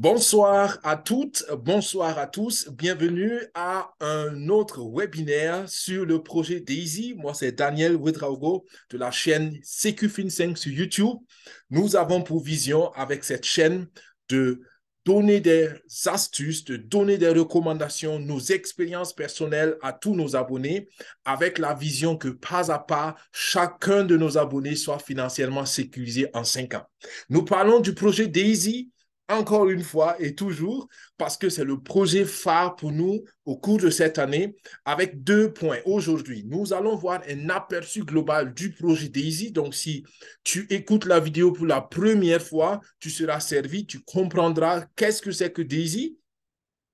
Bonsoir à toutes, bonsoir à tous. Bienvenue à un autre webinaire sur le projet Daisy. Moi, c'est Daniel Ouedraogo de la chaîne CQFin5 sur YouTube. Nous avons pour vision avec cette chaîne de donner des astuces, de donner des recommandations, nos expériences personnelles à tous nos abonnés avec la vision que pas à pas, chacun de nos abonnés soit financièrement sécurisé en 5 ans. Nous parlons du projet Daisy encore une fois et toujours, parce que c'est le projet phare pour nous au cours de cette année, avec 2 points. Aujourd'hui, nous allons voir un aperçu global du projet Daisy. Donc, si tu écoutes la vidéo pour la première fois, tu seras servi, tu comprendras qu'est-ce que c'est que Daisy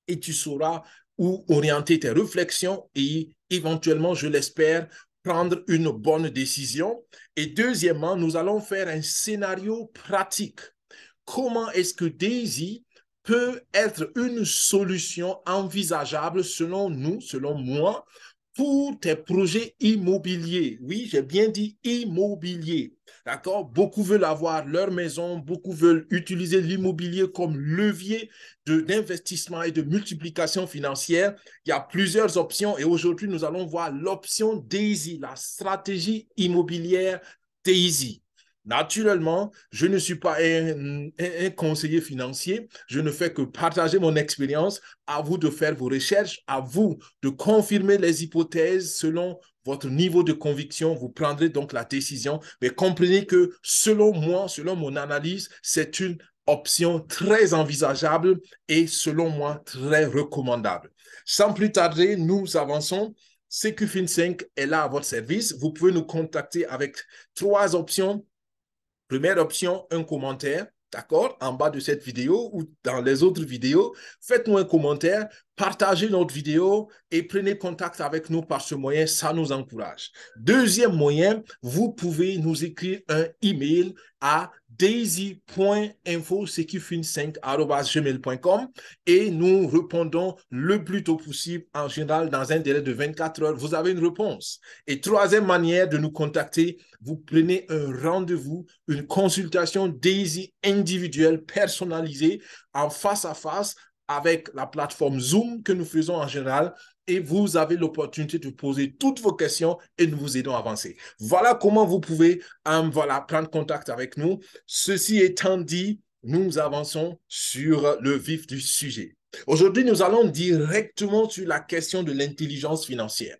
et tu sauras où orienter tes réflexions et éventuellement, je l'espère, prendre une bonne décision. Et deuxièmement, nous allons faire un scénario pratique. Comment est-ce que Daisy peut être une solution envisageable selon nous, selon moi, pour tes projets immobiliers? Oui, j'ai bien dit immobilier. D'accord? Beaucoup veulent avoir leur maison, beaucoup veulent utiliser l'immobilier comme levier d'investissement et de multiplication financière. Il y a plusieurs options et aujourd'hui, nous allons voir l'option Daisy, la stratégie immobilière Daisy. Naturellement, je ne suis pas un conseiller financier. Je ne fais que partager mon expérience. À vous de faire vos recherches, à vous de confirmer les hypothèses selon votre niveau de conviction. Vous prendrez donc la décision. Mais comprenez que selon moi, selon mon analyse, c'est une option très envisageable et selon moi très recommandable. Sans plus tarder, nous avançons. CQFin5 est là à votre service. Vous pouvez nous contacter avec 3 options. Première option, un commentaire, d'accord, en bas de cette vidéo ou dans les autres vidéos. Faites-nous un commentaire, partagez notre vidéo et prenez contact avec nous par ce moyen, ça nous encourage. Deuxième moyen, vous pouvez nous écrire un email à daisy.info.cqfin5@gmail.com et nous répondons le plus tôt possible, en général dans un délai de 24 heures. Vous avez une réponse. Et troisième manière de nous contacter, vous prenez un rendez-vous, une consultation Daisy individuelle, personnalisée, en face à face avec la plateforme Zoom que nous faisons en général et vous avez l'opportunité de poser toutes vos questions et nous vous aidons à avancer. Voilà comment vous pouvez prendre contact avec nous. Ceci étant dit, nous avançons sur le vif du sujet. Aujourd'hui, nous allons directement sur la question de l'intelligence financière.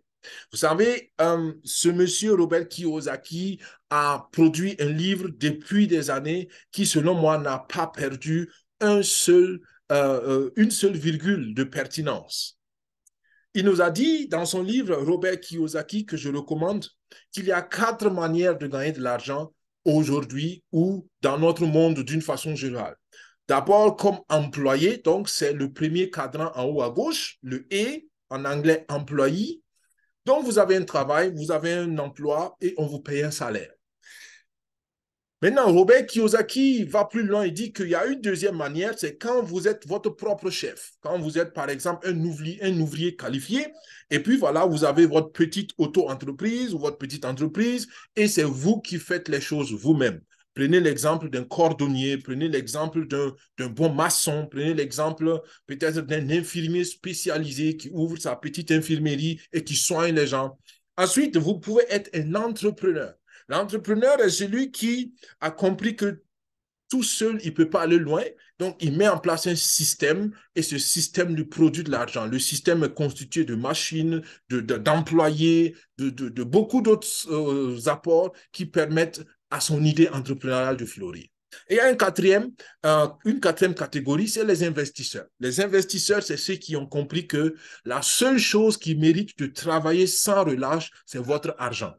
Vous savez, ce monsieur Robert Kiyosaki a produit un livre depuis des années qui, selon moi, n'a pas perdu une seule virgule de pertinence. Il nous a dit dans son livre, Robert Kiyosaki, que je recommande, qu'il y a 4 manières de gagner de l'argent aujourd'hui ou dans notre monde d'une façon générale. D'abord, comme employé, donc c'est le premier cadran en haut à gauche, le E, en anglais employé. Donc, vous avez un travail, vous avez un emploi et on vous paye un salaire. Maintenant, Robert Kiyosaki va plus loin et dit qu'il y a une deuxième manière, c'est quand vous êtes votre propre chef. Quand vous êtes, par exemple, un ouvrier qualifié, et puis voilà, vous avez votre petite auto-entreprise ou votre petite entreprise, et c'est vous qui faites les choses vous-même. Prenez l'exemple d'un cordonnier, prenez l'exemple d'un bon maçon, prenez l'exemple peut-être d'un infirmier spécialisé qui ouvre sa petite infirmerie et qui soigne les gens. Ensuite, vous pouvez être un entrepreneur. L'entrepreneur est celui qui a compris que tout seul, il ne peut pas aller loin. Donc, il met en place un système et ce système lui produit de l'argent. Le système est constitué de machines, d'employés, de beaucoup d'autres apports qui permettent à son idée entrepreneuriale de fleurir. Et il y a une quatrième catégorie, c'est les investisseurs. Les investisseurs, c'est ceux qui ont compris que la seule chose qui mérite de travailler sans relâche, c'est votre argent.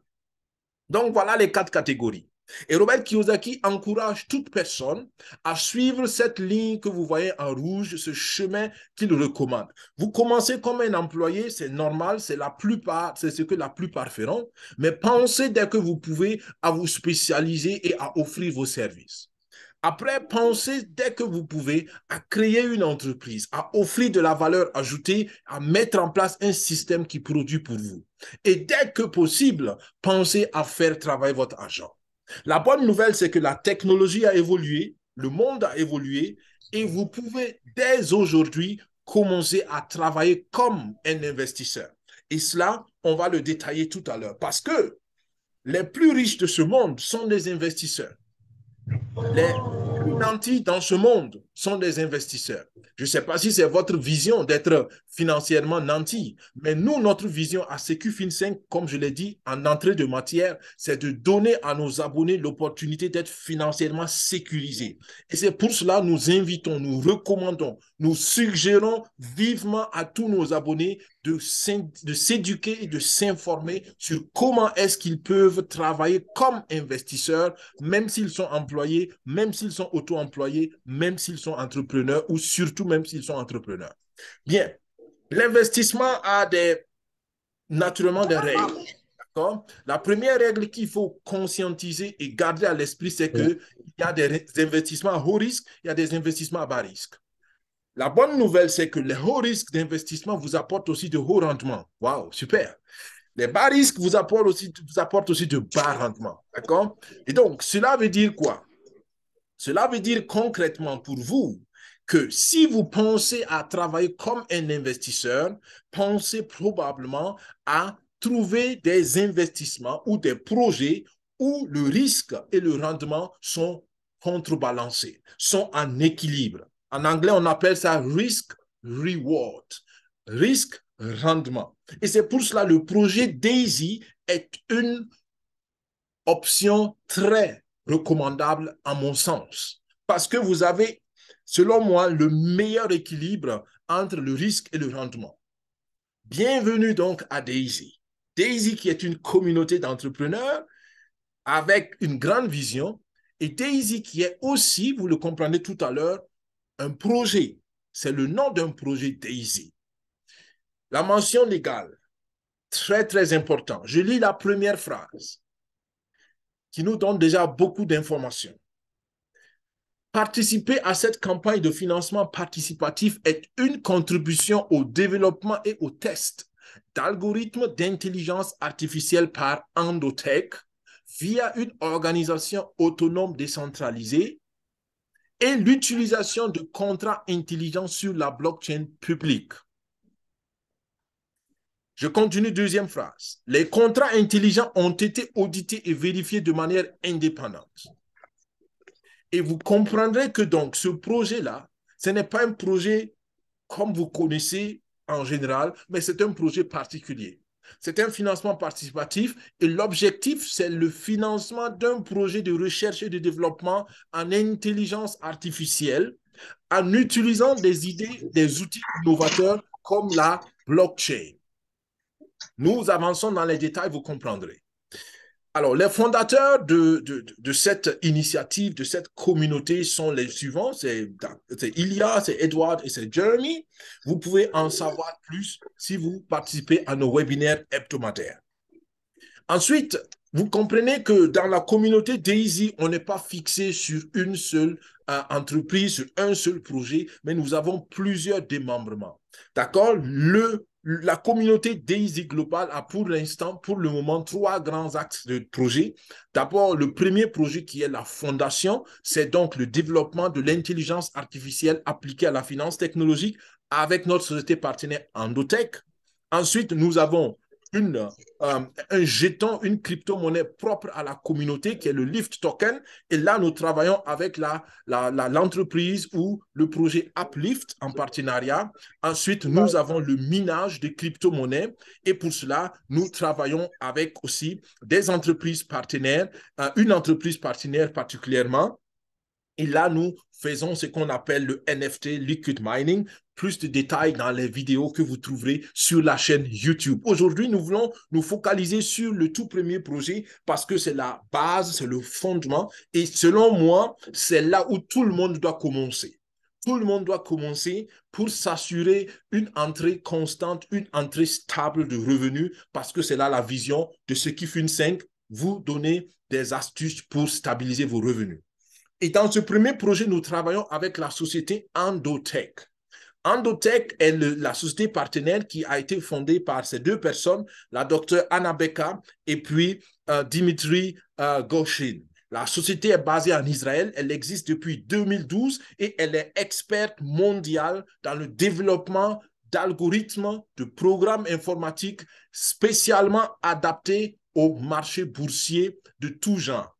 Donc, voilà les 4 catégories. Et Robert Kiyosaki encourage toute personne à suivre cette ligne que vous voyez en rouge, ce chemin qu'il recommande. Vous commencez comme un employé, c'est normal, c'est ce que la plupart feront, mais pensez dès que vous pouvez à vous spécialiser et à offrir vos services. Après, pensez dès que vous pouvez à créer une entreprise, à offrir de la valeur ajoutée, à mettre en place un système qui produit pour vous. Et dès que possible, pensez à faire travailler votre argent. La bonne nouvelle, c'est que la technologie a évolué, le monde a évolué Et vous pouvez dès aujourd'hui commencer à travailler comme un investisseur. Et cela, on va le détailler tout à l'heure parce que les plus riches de ce monde sont des investisseurs. Les plus nantis dans ce monde sont des investisseurs. Je ne sais pas si c'est votre vision d'être financièrement nanti, mais nous, notre vision à SecuFin5, comme je l'ai dit en entrée de matière, c'est de donner à nos abonnés l'opportunité d'être financièrement sécurisés. Et c'est pour cela que nous invitons, nous recommandons, nous suggérons vivement à tous nos abonnés de s'éduquer et de s'informer sur comment est-ce qu'ils peuvent travailler comme investisseurs, même s'ils sont employés, même s'ils sont auto-employés, même s'ils sont entrepreneurs ou surtout même s'ils sont entrepreneurs. Bien, l'investissement a naturellement des règles. La première règle qu'il faut conscientiser et garder à l'esprit, c'est qu'il y a des investissements à haut risque, il y a des investissements à bas risque. La bonne nouvelle, c'est que les hauts risques d'investissement vous apportent aussi de hauts rendements. Waouh, super. Les bas risques vous apportent aussi de bas rendements. D'accord? Et donc, cela veut dire quoi? Cela veut dire concrètement pour vous que si vous pensez à travailler comme un investisseur, pensez probablement à trouver des investissements ou des projets où le risque et le rendement sont contrebalancés, sont en équilibre. En anglais, on appelle ça risk-reward, risque-rendement. Et c'est pour cela que le projet Daisy est une option très recommandable à mon sens. Parce que vous avez, selon moi, le meilleur équilibre entre le risque et le rendement. Bienvenue donc à Daisy. Daisy qui est une communauté d'entrepreneurs avec une grande vision et Daisy qui est aussi, vous le comprenez tout à l'heure, un projet. C'est le nom d'un projet Daisy. La mention légale, très très important. Je lis la première phrase qui nous donne déjà beaucoup d'informations. Participer à cette campagne de financement participatif est une contribution au développement et au test d'algorithmes d'intelligence artificielle par Endotech via une organisation autonome décentralisée et l'utilisation de contrats intelligents sur la blockchain publique. Je continue, deuxième phrase. Les contrats intelligents ont été audités et vérifiés de manière indépendante. Et vous comprendrez que donc ce projet-là, ce n'est pas un projet comme vous connaissez en général, mais c'est un projet particulier. C'est un financement participatif et l'objectif, c'est le financement d'un projet de recherche et de développement en intelligence artificielle en utilisant des idées, des outils innovateurs comme la blockchain. Nous avançons dans les détails, vous comprendrez. Alors, les fondateurs de cette initiative, de cette communauté sont les suivants. C'est Ilya, c'est Edward et c'est Jeremy. Vous pouvez en savoir plus si vous participez à nos webinaires hebdomadaires. Ensuite, vous comprenez que dans la communauté Daisy, on n'est pas fixé sur une seule entreprise, sur un seul projet, mais nous avons plusieurs démembrements. D'accord? La communauté Daisy Global a pour l'instant, pour le moment, trois grands axes de projet. D'abord, le premier projet qui est la fondation, c'est donc le développement de l'intelligence artificielle appliquée à la finance technologique avec notre société partenaire Endotech. Ensuite, nous avons un jeton, une crypto-monnaie propre à la communauté qui est le Lift Token. Et là, nous travaillons avec l'entreprise ou le projet Uplift en partenariat. Ensuite, nous avons le minage des crypto-monnaies. Et pour cela, nous travaillons avec aussi des entreprises partenaires, une entreprise partenaire particulièrement. Et là, nous faisons ce qu'on appelle le NFT Liquid Mining. Plus de détails dans les vidéos que vous trouverez sur la chaîne YouTube. Aujourd'hui, nous voulons nous focaliser sur le tout premier projet parce que c'est la base, c'est le fondement. Et selon moi, c'est là où tout le monde doit commencer. Tout le monde doit commencer pour s'assurer une entrée constante, une entrée stable de revenus parce que c'est là la vision de SecuFin5, vous donner des astuces pour stabiliser vos revenus. Et dans ce premier projet, nous travaillons avec la société Endotech. Endotech est la société partenaire qui a été fondée par ces deux personnes, la docteure Anna Becca et puis Dimitri Goshin. La société est basée en Israël, elle existe depuis 2012 et elle est experte mondiale dans le développement d'algorithmes, de programmes informatiques spécialement adaptés au marché boursier de tout genre.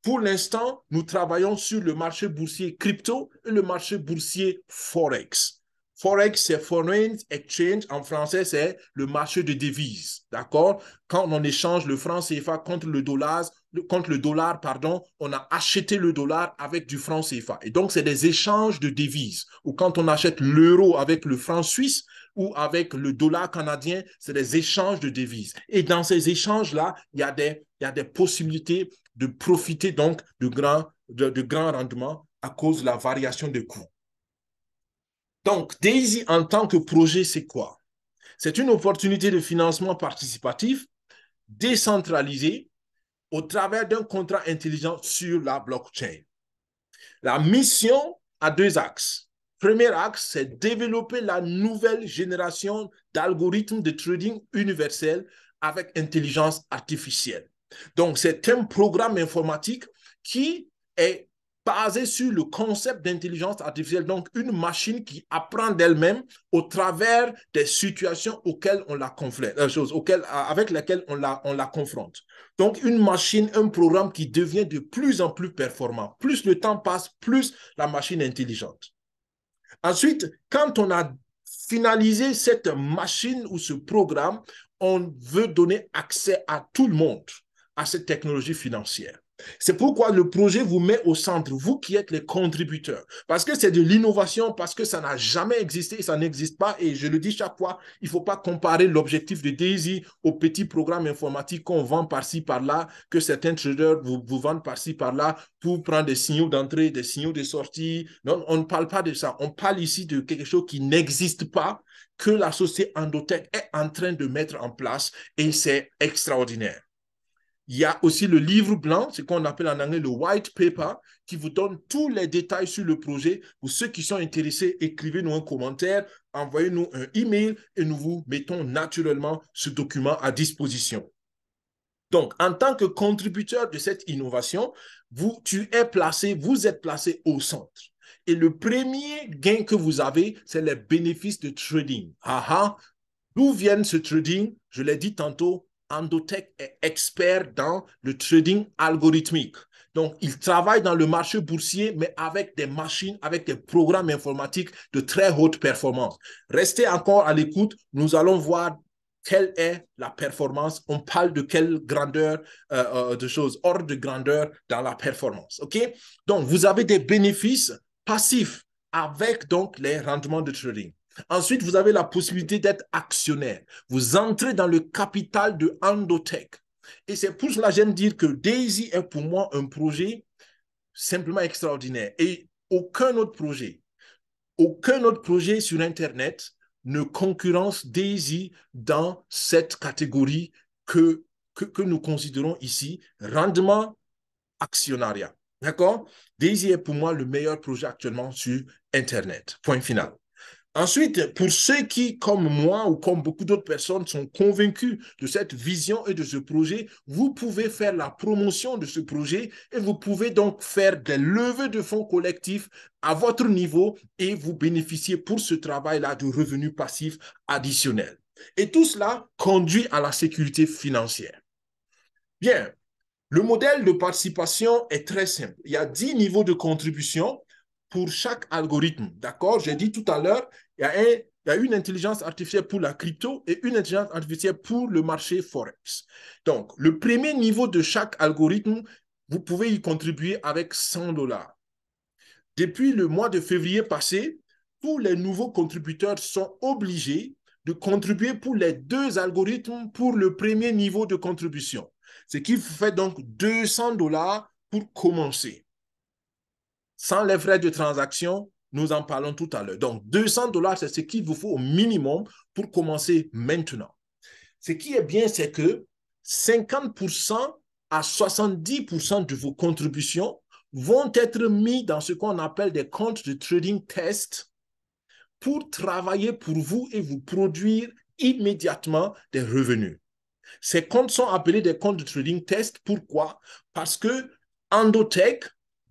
Pour l'instant, nous travaillons sur le marché boursier crypto et le marché boursier Forex. Forex, c'est Foreign Exchange. En français, c'est le marché de devises. D'accord? Quand on échange le franc CFA contre le dollar, pardon, on a acheté le dollar avec du franc CFA. Et donc, c'est des échanges de devises. Ou quand on achète l'euro avec le franc suisse ou avec le dollar canadien, c'est des échanges de devises. Et dans ces échanges-là, il y a des possibilités de profiter donc de grands rendements à cause de la variation des coûts. Donc, Daisy en tant que projet, c'est quoi? C'est une opportunité de financement participatif décentralisé au travers d'un contrat intelligent sur la blockchain. La mission a deux axes. Premier axe, c'est développer la nouvelle génération d'algorithmes de trading universel avec intelligence artificielle. Donc, c'est un programme informatique qui est basé sur le concept d'intelligence artificielle, donc une machine qui apprend d'elle-même au travers des situations auxquelles on la confronte, avec lesquelles on la confronte. Donc, une machine, un programme qui devient de plus en plus performant. Plus le temps passe, plus la machine est intelligente. Ensuite, quand on a finalisé cette machine ou ce programme, on veut donner accès à tout le monde à cette technologie financière. C'est pourquoi le projet vous met au centre, vous qui êtes les contributeurs. Parce que c'est de l'innovation, parce que ça n'a jamais existé, ça n'existe pas. Et je le dis chaque fois, il ne faut pas comparer l'objectif de Daisy au petit programme informatique qu'on vend par-ci, par-là, que certains traders vous vendent par-ci, par-là pour prendre des signaux d'entrée, des signaux de sortie. Non, on ne parle pas de ça. On parle ici de quelque chose qui n'existe pas, que la société Endotech est en train de mettre en place et c'est extraordinaire. Il y a aussi le livre blanc, ce qu'on appelle en anglais le white paper, qui vous donne tous les détails sur le projet. Pour ceux qui sont intéressés, écrivez-nous un commentaire, envoyez-nous un email et nous vous mettons naturellement ce document à disposition. Donc, en tant que contributeur de cette innovation, vous êtes placé au centre. Et le premier gain que vous avez, c'est les bénéfices de trading. D'où vient ce trading? Je l'ai dit tantôt, Endotech est expert dans le trading algorithmique. Donc, il travaille dans le marché boursier, mais avec des machines, avec des programmes informatiques de très haute performance. Restez encore à l'écoute. Nous allons voir quelle est la performance. On parle de quelle grandeur de choses, ordre de grandeur dans la performance. OK? Donc, vous avez des bénéfices passifs avec donc les rendements de trading. Ensuite, vous avez la possibilité d'être actionnaire. Vous entrez dans le capital de Endotech. Et c'est pour cela que j'aime dire que Daisy est pour moi un projet simplement extraordinaire. Et aucun autre projet sur Internet ne concurrence Daisy dans cette catégorie que nous considérons ici rendement actionnariat. D'accord? Daisy est pour moi le meilleur projet actuellement sur Internet. Point final. Ensuite, pour ceux qui, comme moi ou comme beaucoup d'autres personnes, sont convaincus de cette vision et de ce projet, vous pouvez faire la promotion de ce projet et vous pouvez donc faire des levées de fonds collectifs à votre niveau et vous bénéficier pour ce travail-là de revenus passifs additionnels. Et tout cela conduit à la sécurité financière. Bien, le modèle de participation est très simple. Il y a 10 niveaux de contribution pour chaque algorithme. D'accord? J'ai dit tout à l'heure, il y a une intelligence artificielle pour la crypto et une intelligence artificielle pour le marché Forex. Donc, le premier niveau de chaque algorithme, vous pouvez y contribuer avec 100 dollars. Depuis le mois de février passé, tous les nouveaux contributeurs sont obligés de contribuer pour les deux algorithmes pour le premier niveau de contribution. Ce qui fait donc 200 dollars pour commencer. Sans les frais de transaction, nous en parlons tout à l'heure. Donc, 200 dollars, c'est ce qu'il vous faut au minimum pour commencer maintenant. Ce qui est bien, c'est que 50% à 70% de vos contributions vont être mis dans ce qu'on appelle des comptes de trading test pour travailler pour vous et vous produire immédiatement des revenus. Ces comptes sont appelés des comptes de trading test. Pourquoi? Parce que Endotech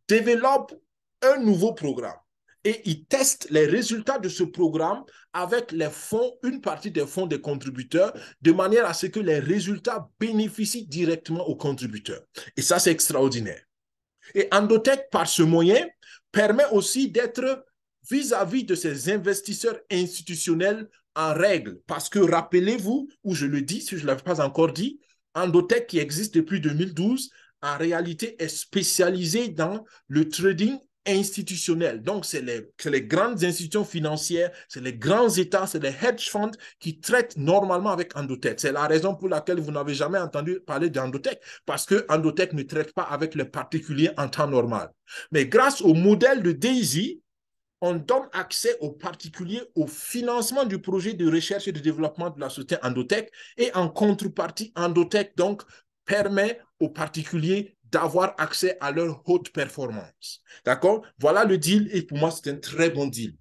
développe un nouveau programme et ils testent les résultats de ce programme avec les fonds, une partie des fonds des contributeurs, de manière à ce que les résultats bénéficient directement aux contributeurs. Et ça, c'est extraordinaire. Et Endotech, par ce moyen, permet aussi d'être vis-à-vis de ces investisseurs institutionnels en règle. Parce que rappelez-vous, ou je le dis si je ne l'avais pas encore dit, Endotech, qui existe depuis 2012, en réalité est spécialisé dans le trading institutionnel. Donc, c'est les grandes institutions financières, c'est les grands États, c'est les hedge funds qui traitent normalement avec Endotech. C'est la raison pour laquelle vous n'avez jamais entendu parler d'Endotech, parce que Endotech ne traite pas avec les particuliers en temps normal. Mais grâce au modèle de Daisy, on donne accès aux particuliers au financement du projet de recherche et de développement de la société Endotech, et en contrepartie, Endotech donc permet aux particuliers d'avoir accès à leur haute performance. D'accord? Voilà le deal, et pour moi, c'est un très bon deal.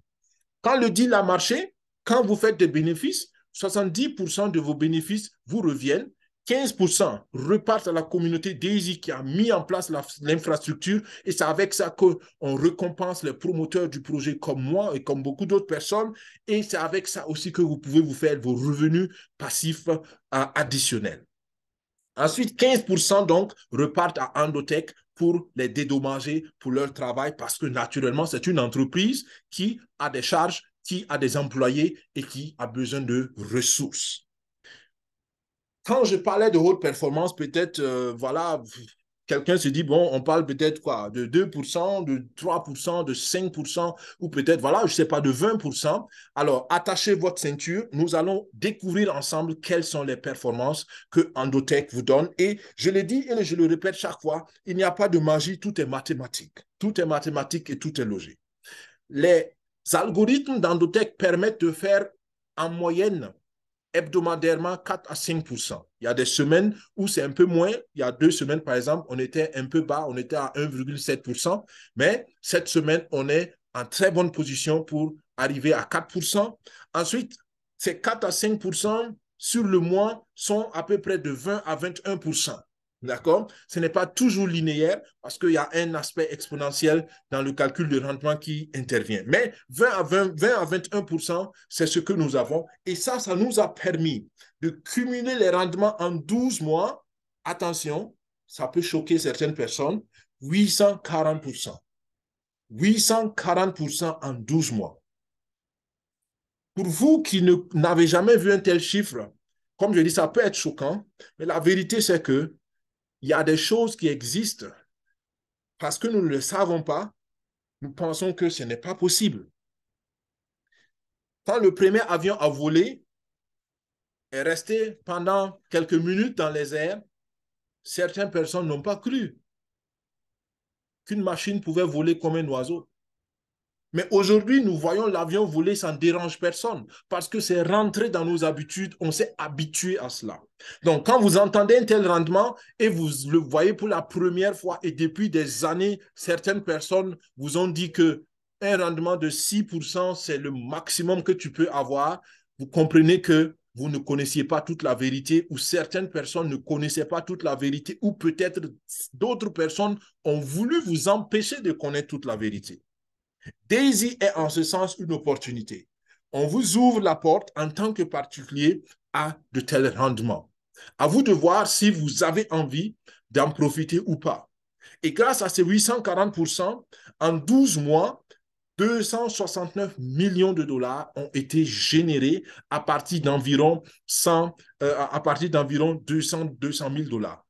Quand le deal a marché, quand vous faites des bénéfices, 70% de vos bénéfices vous reviennent, 15% repartent à la communauté Daisy qui a mis en place l'infrastructure, et c'est avec ça qu'on récompense les promoteurs du projet comme moi et comme beaucoup d'autres personnes, et c'est avec ça aussi que vous pouvez vous faire vos revenus passifs additionnels. Ensuite, 15% donc repartent à Endotech pour les dédommager pour leur travail, parce que naturellement, c'est une entreprise qui a des charges, qui a des employés et qui a besoin de ressources. Quand je parlais de haute performance, peut-être, voilà, quelqu'un se dit, bon, on parle peut-être quoi, de 2%, de 3%, de 5%, ou peut-être, voilà, je ne sais pas, de 20%. Alors, attachez votre ceinture. Nous allons découvrir ensemble quelles sont les performances que Endotech vous donne. Et je l'ai dit et je le répète chaque fois, il n'y a pas de magie, tout est mathématique. Tout est mathématique et tout est logique. Les algorithmes d'Endotech permettent de faire en moyenne hebdomadairement 4 à 5%. Il y a des semaines où c'est un peu moins. Il y a 2 semaines, par exemple, on était un peu bas, on était à 1,7%. Mais cette semaine, on est en très bonne position pour arriver à 4%. Ensuite, ces 4 à 5% sur le mois sont à peu près de 20 à 21%. D'accord? Ce n'est pas toujours linéaire parce qu'il y a un aspect exponentiel dans le calcul de rendement qui intervient. Mais 20 à 21%, c'est ce que nous avons. Et ça nous a permis de cumuler les rendements en 12 mois. Attention, ça peut choquer certaines personnes, 840%. 840% en 12 mois. Pour vous qui n'avez jamais vu un tel chiffre, comme je dis, ça peut être choquant, mais la vérité, c'est que il y a des choses qui existent parce que nous ne le savons pas, nous pensons que ce n'est pas possible. Quand le premier avion a volé, est resté pendant quelques minutes dans les airs, certaines personnes n'ont pas cru qu'une machine pouvait voler comme un oiseau. Mais aujourd'hui, nous voyons l'avion voler sans dérange personne parce que c'est rentré dans nos habitudes, on s'est habitué à cela. Donc, quand vous entendez un tel rendement et vous le voyez pour la première fois et depuis des années, certaines personnes vous ont dit que un rendement de 6%, c'est le maximum que tu peux avoir, vous comprenez que vous ne connaissiez pas toute la vérité, ou certaines personnes ne connaissaient pas toute la vérité, ou peut-être d'autres personnes ont voulu vous empêcher de connaître toute la vérité. Daisy est en ce sens une opportunité. On vous ouvre la porte en tant que particulier à de tels rendements. À vous de voir si vous avez envie d'en profiter ou pas. Et grâce à ces 840%, en 12 mois, 269 millions de dollars ont été générés à partir d'environ 200 000 dollars.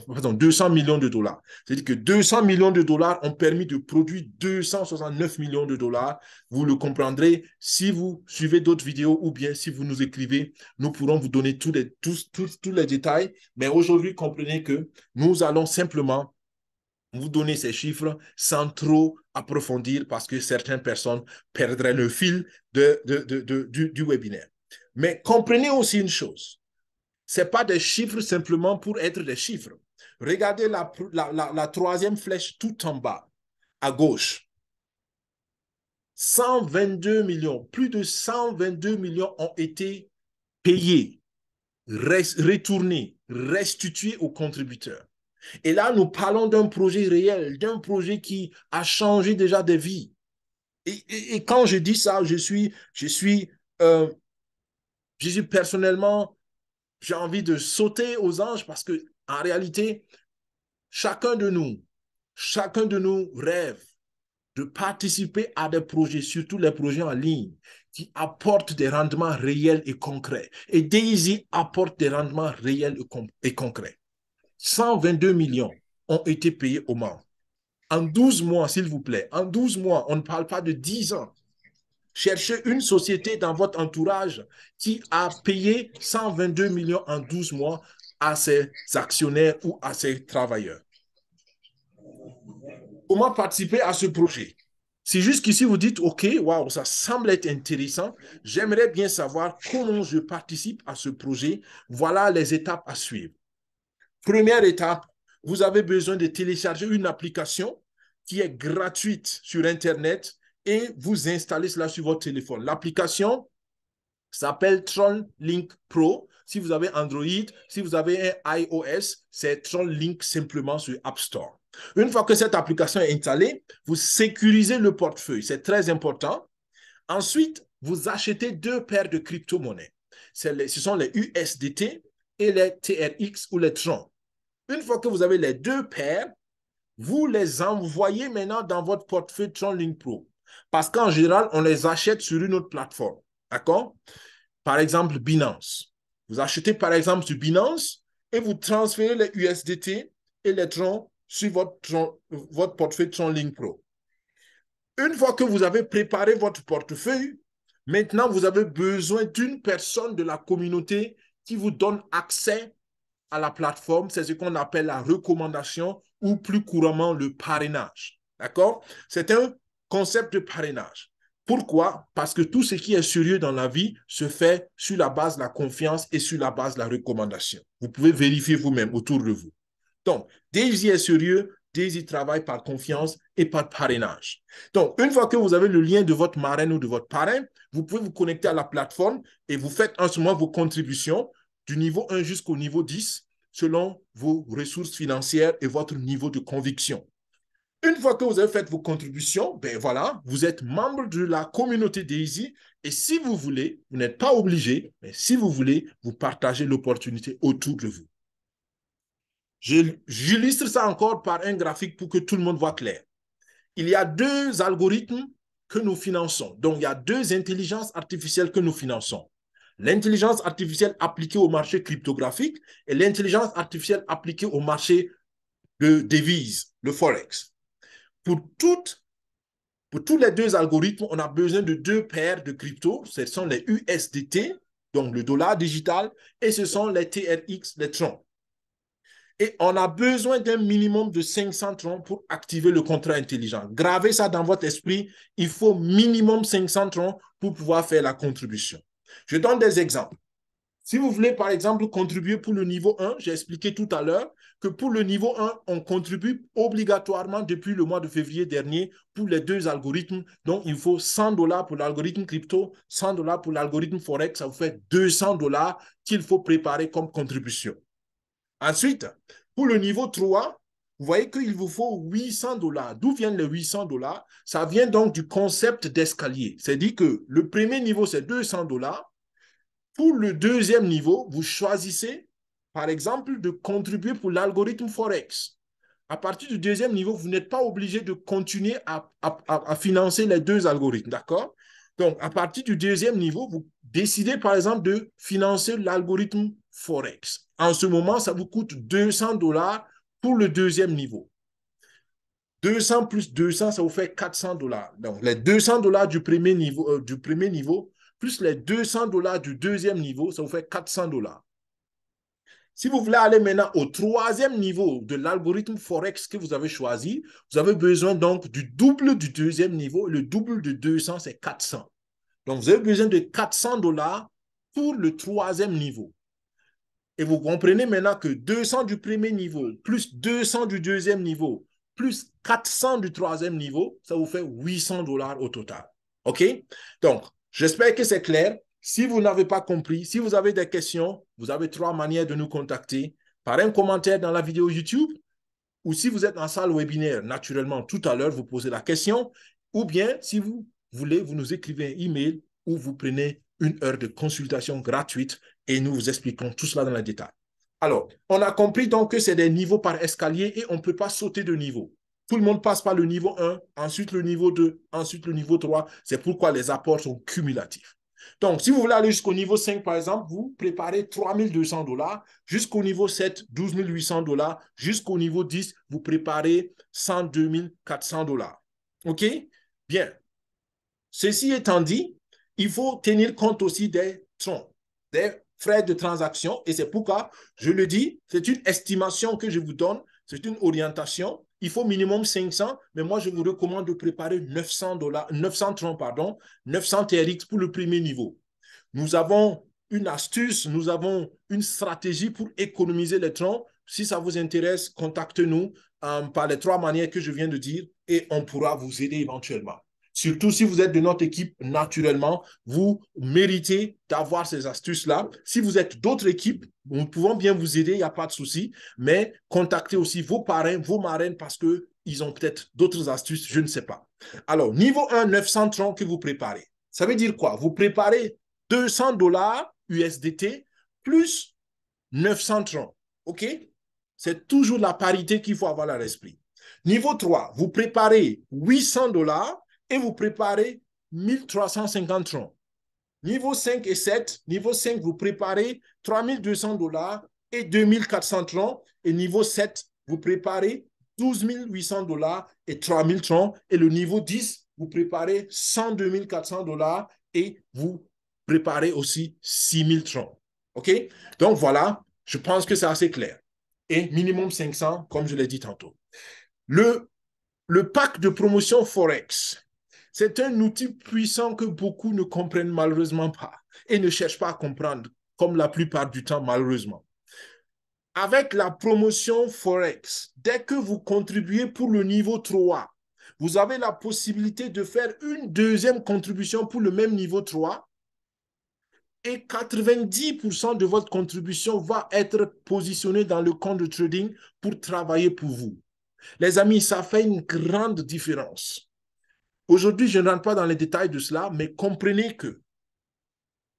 Pardon, 200 millions de dollars. C'est-à-dire que 200 millions de dollars ont permis de produire 269 millions de dollars. Vous le comprendrez si vous suivez d'autres vidéos ou bien si vous nous écrivez, nous pourrons vous donner tous les détails. Mais aujourd'hui, comprenez que nous allons simplement vous donner ces chiffres sans trop approfondir parce que certaines personnes perdraient le fil du webinaire. Mais comprenez aussi une chose. Ce n'est pas des chiffres simplement pour être des chiffres. Regardez la troisième flèche tout en bas, à gauche. 122 millions, plus de 122 millions ont été payés, retournés, restitués aux contributeurs. Et là, nous parlons d'un projet réel, d'un projet qui a changé déjà des vies. Et quand je dis ça, je suis personnellement, j'ai envie de sauter aux anges parce que en réalité, chacun de nous rêve de participer à des projets, surtout les projets en ligne, qui apportent des rendements réels et concrets. Et Daisy apporte des rendements réels et concrets. 122 millions ont été payés aux membres. En 12 mois, s'il vous plaît, en 12 mois, on ne parle pas de 10 ans. Cherchez une société dans votre entourage qui a payé 122 millions en 12 mois à ses actionnaires ou à ses travailleurs. Comment participer à ce projet? C'est juste qu'ici, vous dites, OK, waouh, ça semble être intéressant. J'aimerais bien savoir comment je participe à ce projet. Voilà les étapes à suivre. Première étape, vous avez besoin de télécharger une application qui est gratuite sur Internet et vous installez cela sur votre téléphone. L'application s'appelle Tron Link Pro. Si vous avez Android, si vous avez un iOS, c'est Tron Link simplement sur App Store. Une fois que cette application est installée, vous sécurisez le portefeuille. C'est très important. Ensuite, vous achetez deux paires de crypto-monnaies. Ce sont les USDT et les TRX ou les Tron. Une fois que vous avez les deux paires, vous les envoyez maintenant dans votre portefeuille Tron Link Pro. Parce qu'en général, on les achète sur une autre plateforme. D'accord? Par exemple, Binance. Vous achetez par exemple sur Binance et vous transférez les USDT et les Tron sur votre portefeuille Tron Link Pro. Une fois que vous avez préparé votre portefeuille, maintenant vous avez besoin d'une personne de la communauté qui vous donne accès à la plateforme. C'est ce qu'on appelle la recommandation ou plus couramment le parrainage. D'accord? C'est un concept de parrainage. Pourquoi? Parce que tout ce qui est sérieux dans la vie se fait sur la base de la confiance et sur la base de la recommandation. Vous pouvez vérifier vous-même autour de vous. Donc, Daisy est sérieux, Daisy travaille par confiance et par parrainage. Donc, une fois que vous avez le lien de votre marraine ou de votre parrain, vous pouvez vous connecter à la plateforme et vous faites en ce moment vos contributions du niveau 1 jusqu'au niveau 10 selon vos ressources financières et votre niveau de conviction. Une fois que vous avez fait vos contributions, ben voilà, vous êtes membre de la communauté Daisy et si vous voulez, vous n'êtes pas obligé, mais si vous voulez, vous partagez l'opportunité autour de vous. J'illustre ça encore par un graphique pour que tout le monde voit clair. Il y a deux algorithmes que nous finançons. Donc, il y a deux intelligences artificielles que nous finançons. L'intelligence artificielle appliquée au marché cryptographique et l'intelligence artificielle appliquée au marché de devises, le Forex. Pour tous les deux algorithmes, on a besoin de deux paires de crypto. Ce sont les USDT, donc le dollar digital, et ce sont les TRX, les Tron. Et on a besoin d'un minimum de 500 troncs pour activer le contrat intelligent. Gravez ça dans votre esprit. Il faut minimum 500 troncs pour pouvoir faire la contribution. Je donne des exemples. Si vous voulez, par exemple, contribuer pour le niveau 1, j'ai expliqué tout à l'heure que pour le niveau 1, on contribue obligatoirement depuis le mois de février dernier pour les deux algorithmes. Donc, il faut 100 $ pour l'algorithme crypto, 100 $ pour l'algorithme Forex. Ça vous fait 200 $ qu'il faut préparer comme contribution. Ensuite, pour le niveau 3, vous voyez qu'il vous faut 800 $. D'où viennent les 800 $? Ça vient donc du concept d'escalier. C'est-à-dire que le premier niveau, c'est 200 $. Pour le deuxième niveau, vous choisissez, par exemple, de contribuer pour l'algorithme Forex. À partir du deuxième niveau, vous n'êtes pas obligé de continuer à financer les deux algorithmes, d'accord? Donc, à partir du deuxième niveau, vous décidez, par exemple, de financer l'algorithme Forex. En ce moment, ça vous coûte 200 $ pour le deuxième niveau. 200 plus 200, ça vous fait 400 $. Donc, les 200 $ du premier niveau, plus les 200 $ du deuxième niveau, ça vous fait 400 $. Si vous voulez aller maintenant au troisième niveau de l'algorithme Forex que vous avez choisi, vous avez besoin donc du double du deuxième niveau. Le double de 200, c'est 400. Donc, vous avez besoin de 400 $ pour le troisième niveau. Et vous comprenez maintenant que 200 du premier niveau, plus 200 du deuxième niveau, plus 400 du troisième niveau, ça vous fait 800 $ au total. OK? Donc, j'espère que c'est clair. Si vous n'avez pas compris, si vous avez des questions, vous avez 3 manières de nous contacter. Par un commentaire dans la vidéo YouTube, ou si vous êtes en salle webinaire, naturellement, tout à l'heure, vous posez la question, ou bien, si vous voulez, vous nous écrivez un email ou vous prenez une heure de consultation gratuite et nous vous expliquons tout cela dans les détails. Alors, on a compris donc que c'est des niveaux par escalier et on ne peut pas sauter de niveau. Tout le monde passe par le niveau 1, ensuite le niveau 2, ensuite le niveau 3. C'est pourquoi les apports sont cumulatifs. Donc, si vous voulez aller jusqu'au niveau 5, par exemple, vous préparez 3 200 $, jusqu'au niveau 7, 12 800 $, jusqu'au niveau 10, vous préparez 102 400 $. OK? Bien. Ceci étant dit, il faut tenir compte aussi des troncs, des frais de transaction, et c'est pourquoi je le dis, c'est une estimation que je vous donne, c'est une orientation. Il faut minimum 500, mais moi, je vous recommande de préparer 900 $, 900 troncs, pardon, 900 TRX pour le premier niveau. Nous avons une astuce, nous avons une stratégie pour économiser les troncs. Si ça vous intéresse, contactez-nous par les 3 manières que je viens de dire et on pourra vous aider éventuellement. Surtout si vous êtes de notre équipe, naturellement, vous méritez d'avoir ces astuces-là. Si vous êtes d'autres équipes, nous pouvons bien vous aider, il n'y a pas de souci, mais contactez aussi vos parrains, vos marraines, parce qu'ils ont peut-être d'autres astuces, je ne sais pas. Alors, niveau 1, 900 troncs que vous préparez. Ça veut dire quoi? Vous préparez 200 $ USDT plus 900 troncs. OK? C'est toujours la parité qu'il faut avoir à l'esprit. Niveau 3, vous préparez 800 $ et vous préparez 1350 troncs. Niveau 5 et 7, niveau 5, vous préparez 3200 $ et 2400 troncs. Et niveau 7, vous préparez 12 800 $ et 3000 troncs. Et le niveau 10, vous préparez 102 400 $ et vous préparez aussi 6000 troncs. OK? Donc voilà, je pense que c'est assez clair. Et minimum 500, comme je l'ai dit tantôt. Le pack de promotion Forex, c'est un outil puissant que beaucoup ne comprennent malheureusement pas et ne cherchent pas à comprendre, comme la plupart du temps, malheureusement. Avec la promotion Forex, dès que vous contribuez pour le niveau 3, vous avez la possibilité de faire une deuxième contribution pour le même niveau 3 et 90% de votre contribution va être positionnée dans le compte de trading pour travailler pour vous. Les amis, ça fait une grande différence. Aujourd'hui, je ne rentre pas dans les détails de cela, mais comprenez que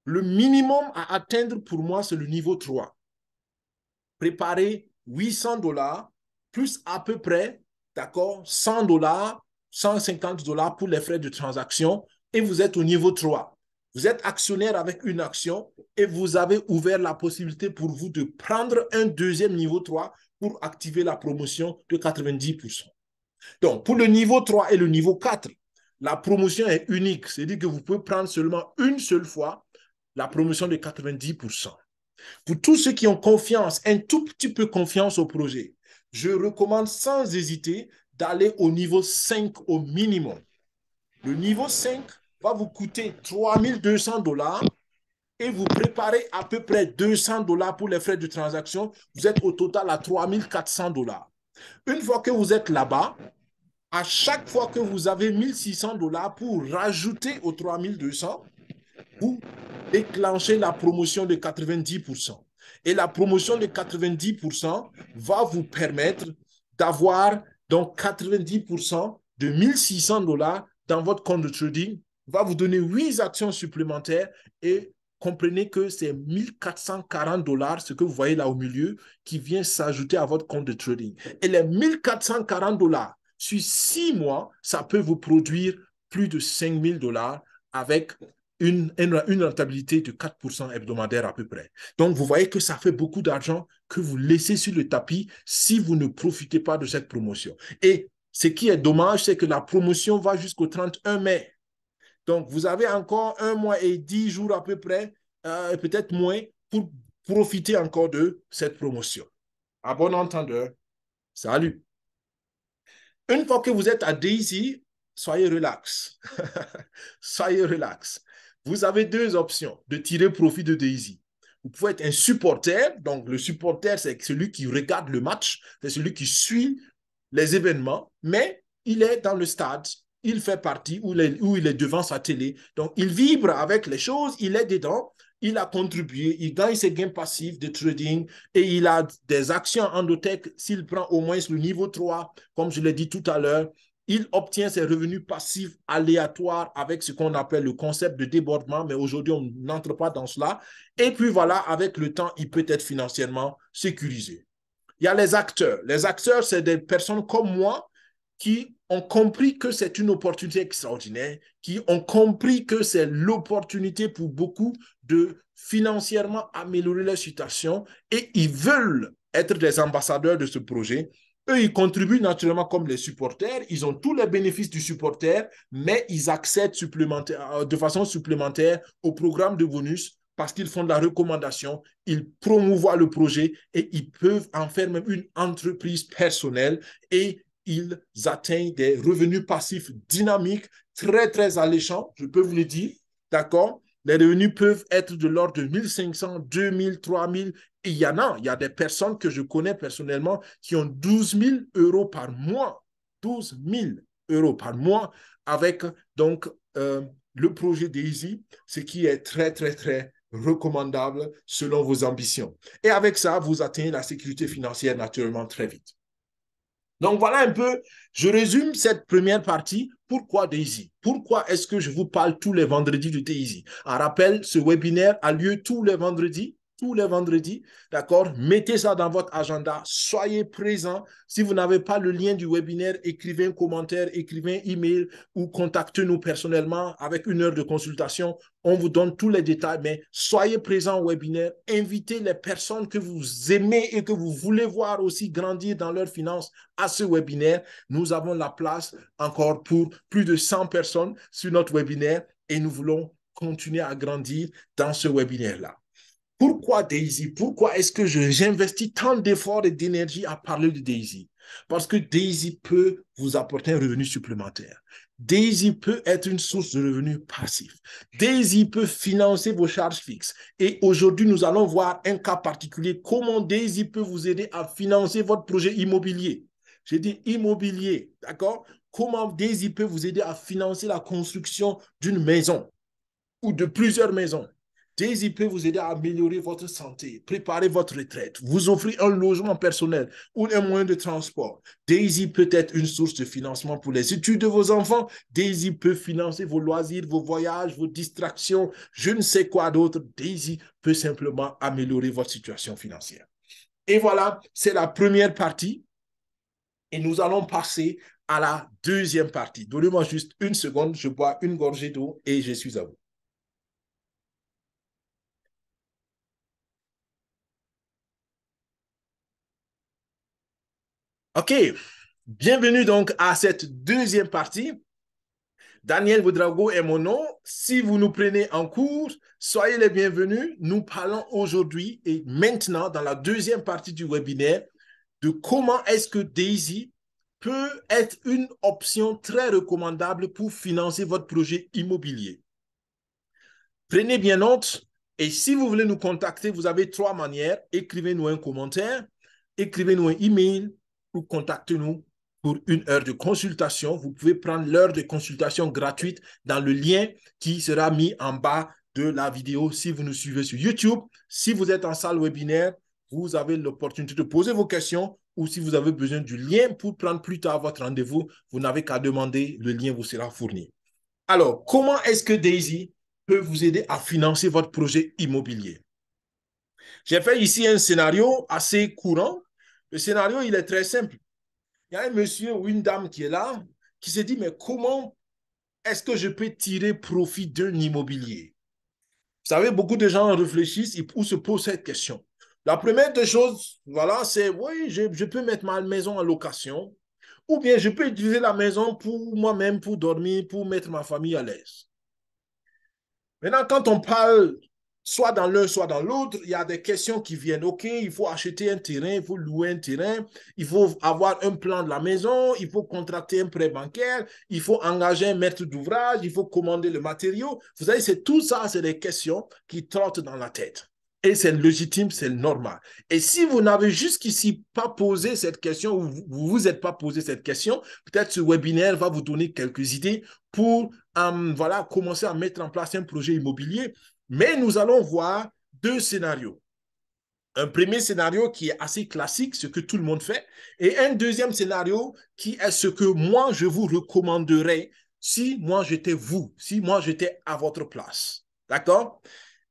le minimum à atteindre pour moi, c'est le niveau 3. Préparez 800 $ plus à peu près, d'accord, 100 $, 150 $ pour les frais de transaction et vous êtes au niveau 3. Vous êtes actionnaire avec une action et vous avez ouvert la possibilité pour vous de prendre un deuxième niveau 3 pour activer la promotion de 90%. Donc, pour le niveau 3 et le niveau 4, la promotion est unique. C'est-à-dire que vous pouvez prendre seulement une seule fois la promotion de 90%. Pour tous ceux qui ont confiance, un tout petit peu confiance au projet, je recommande sans hésiter d'aller au niveau 5 au minimum. Le niveau 5 va vous coûter 3200 $ et vous préparez à peu près 200 $ pour les frais de transaction. Vous êtes au total à 3400 $. Une fois que vous êtes là-bas, à chaque fois que vous avez 1600 $ pour rajouter aux 3200, vous déclenchez la promotion de 90%. Et la promotion de 90% va vous permettre d'avoir donc 90% de 1600 $ dans votre compte de trading, va vous donner 8 actions supplémentaires et comprenez que c'est 1440 $, ce que vous voyez là au milieu, qui vient s'ajouter à votre compte de trading. Et les 1440 $ sur 6 mois, ça peut vous produire plus de 5000 $ avec une rentabilité de 4% hebdomadaire à peu près. Donc, vous voyez que ça fait beaucoup d'argent que vous laissez sur le tapis si vous ne profitez pas de cette promotion. Et ce qui est dommage, c'est que la promotion va jusqu'au 31 mai. Donc, vous avez encore 1 mois et 10 jours à peu près, peut-être moins, pour profiter encore de cette promotion. À bon entendeur, salut. Une fois que vous êtes à Daisy, soyez relax. Soyez relax. Vous avez 2 options de tirer profit de Daisy. Vous pouvez être un supporter. Donc, le supporter, c'est celui qui regarde le match, c'est celui qui suit les événements, mais il est dans le stade, il fait partie ou il est devant sa télé. Donc, il vibre avec les choses, il est dedans il a contribué, il gagne ses gains passifs de trading et il a des actions Endotech. S'il prend au moins le niveau 3, comme je l'ai dit tout à l'heure, il obtient ses revenus passifs aléatoires avec ce qu'on appelle le concept de débordement, mais aujourd'hui, on n'entre pas dans cela. Et puis voilà, avec le temps, il peut être financièrement sécurisé. Il y a les acteurs. Les acteurs, c'est des personnes comme moi qui ont compris que c'est une opportunité extraordinaire, qui ont compris que c'est l'opportunité pour beaucoup de financièrement améliorer leur situation et ils veulent être des ambassadeurs de ce projet. Eux, ils contribuent naturellement comme les supporters. Ils ont tous les bénéfices du supporter, mais ils accèdent de façon supplémentaire au programme de bonus parce qu'ils font de la recommandation, ils promouvoient le projet et ils peuvent en faire même une entreprise personnelle et ils atteignent des revenus passifs dynamiques très, très alléchants, je peux vous le dire, d'accord? Les revenus peuvent être de l'ordre de 1500, 2000, 3000. Et il y a des personnes que je connais personnellement qui ont 12 000 euros par mois. 12 000 euros par mois avec donc le projet Daisy, ce qui est très, très, très recommandable selon vos ambitions. Et avec ça, vous atteignez la sécurité financière naturellement très vite. Donc voilà un peu, je résume cette première partie. Pourquoi Daisy? Pourquoi est-ce que je vous parle tous les vendredis de Daisy? En rappel, ce webinaire a lieu tous les vendredis, d'accord? Mettez ça dans votre agenda, soyez présents. Si vous n'avez pas le lien du webinaire, écrivez un commentaire, écrivez un email ou contactez-nous personnellement avec 1 heure de consultation. On vous donne tous les détails, mais soyez présents au webinaire, invitez les personnes que vous aimez et que vous voulez voir aussi grandir dans leurs finances à ce webinaire. Nous avons la place encore pour plus de 100 personnes sur notre webinaire et nous voulons continuer à grandir dans ce webinaire-là. Pourquoi Daisy? Pourquoi est-ce que j'investis tant d'efforts et d'énergie à parler de Daisy? Parce que Daisy peut vous apporter un revenu supplémentaire. Daisy peut être une source de revenus passifs. Daisy peut financer vos charges fixes. Et aujourd'hui, nous allons voir un cas particulier, comment Daisy peut vous aider à financer votre projet immobilier. J'ai dit immobilier, d'accord? Comment Daisy peut vous aider à financer la construction d'une maison ou de plusieurs maisons. Daisy peut vous aider à améliorer votre santé, préparer votre retraite, vous offrir un logement personnel ou un moyen de transport. Daisy peut être une source de financement pour les études de vos enfants. Daisy peut financer vos loisirs, vos voyages, vos distractions, je ne sais quoi d'autre. Daisy peut simplement améliorer votre situation financière. Et voilà, c'est la première partie. Et nous allons passer à la deuxième partie. Donnez-moi juste 1 seconde, je bois une gorgée d'eau et je suis à vous. OK, bienvenue donc à cette deuxième partie. Daniel Ouedraogo est mon nom. Si vous nous prenez en cours, soyez les bienvenus. Nous parlons aujourd'hui et maintenant dans la deuxième partie du webinaire de comment est-ce que Daisy peut être une option très recommandable pour financer votre projet immobilier. Prenez bien note et si vous voulez nous contacter, vous avez 3 manières. Écrivez-nous un commentaire, écrivez-nous un email ou contactez-nous pour 1 heure de consultation. Vous pouvez prendre l'heure de consultation gratuite dans le lien qui sera mis en bas de la vidéo si vous nous suivez sur YouTube. Si vous êtes en salle webinaire, vous avez l'opportunité de poser vos questions ou si vous avez besoin du lien pour prendre plus tard votre rendez-vous, vous n'avez qu'à demander, le lien vous sera fourni. Alors, comment est-ce que Daisy peut vous aider à financer votre projet immobilier? J'ai fait ici un scénario assez courant. Le scénario, il est très simple. Il y a un monsieur ou une dame qui est là, qui se dit, mais comment est-ce que je peux tirer profit d'un immobilier? Vous savez, beaucoup de gens réfléchissent ou se posent cette question. La première des choses, voilà, c'est, oui, je peux mettre ma maison en location, ou bien je peux utiliser la maison pour moi-même, pour dormir, pour mettre ma famille à l'aise. Maintenant, quand on parle soit dans l'un, soit dans l'autre, il y a des questions qui viennent. OK, il faut acheter un terrain, il faut louer un terrain, il faut avoir un plan de la maison, il faut contracter un prêt bancaire, il faut engager un maître d'ouvrage, il faut commander le matériau. Vous savez, c'est tout ça, c'est des questions qui trottent dans la tête. Et c'est légitime, c'est normal. Et si vous n'avez jusqu'ici pas posé cette question ou vous vous êtes pas posé cette question, peut-être ce webinaire va vous donner quelques idées pour voilà, commencer à mettre en place un projet immobilier. Mais nous allons voir deux scénarios. Un premier scénario qui est assez classique, ce que tout le monde fait, et un deuxième scénario qui est ce que moi, je vous recommanderais si moi j'étais vous, si moi j'étais à votre place. D'accord?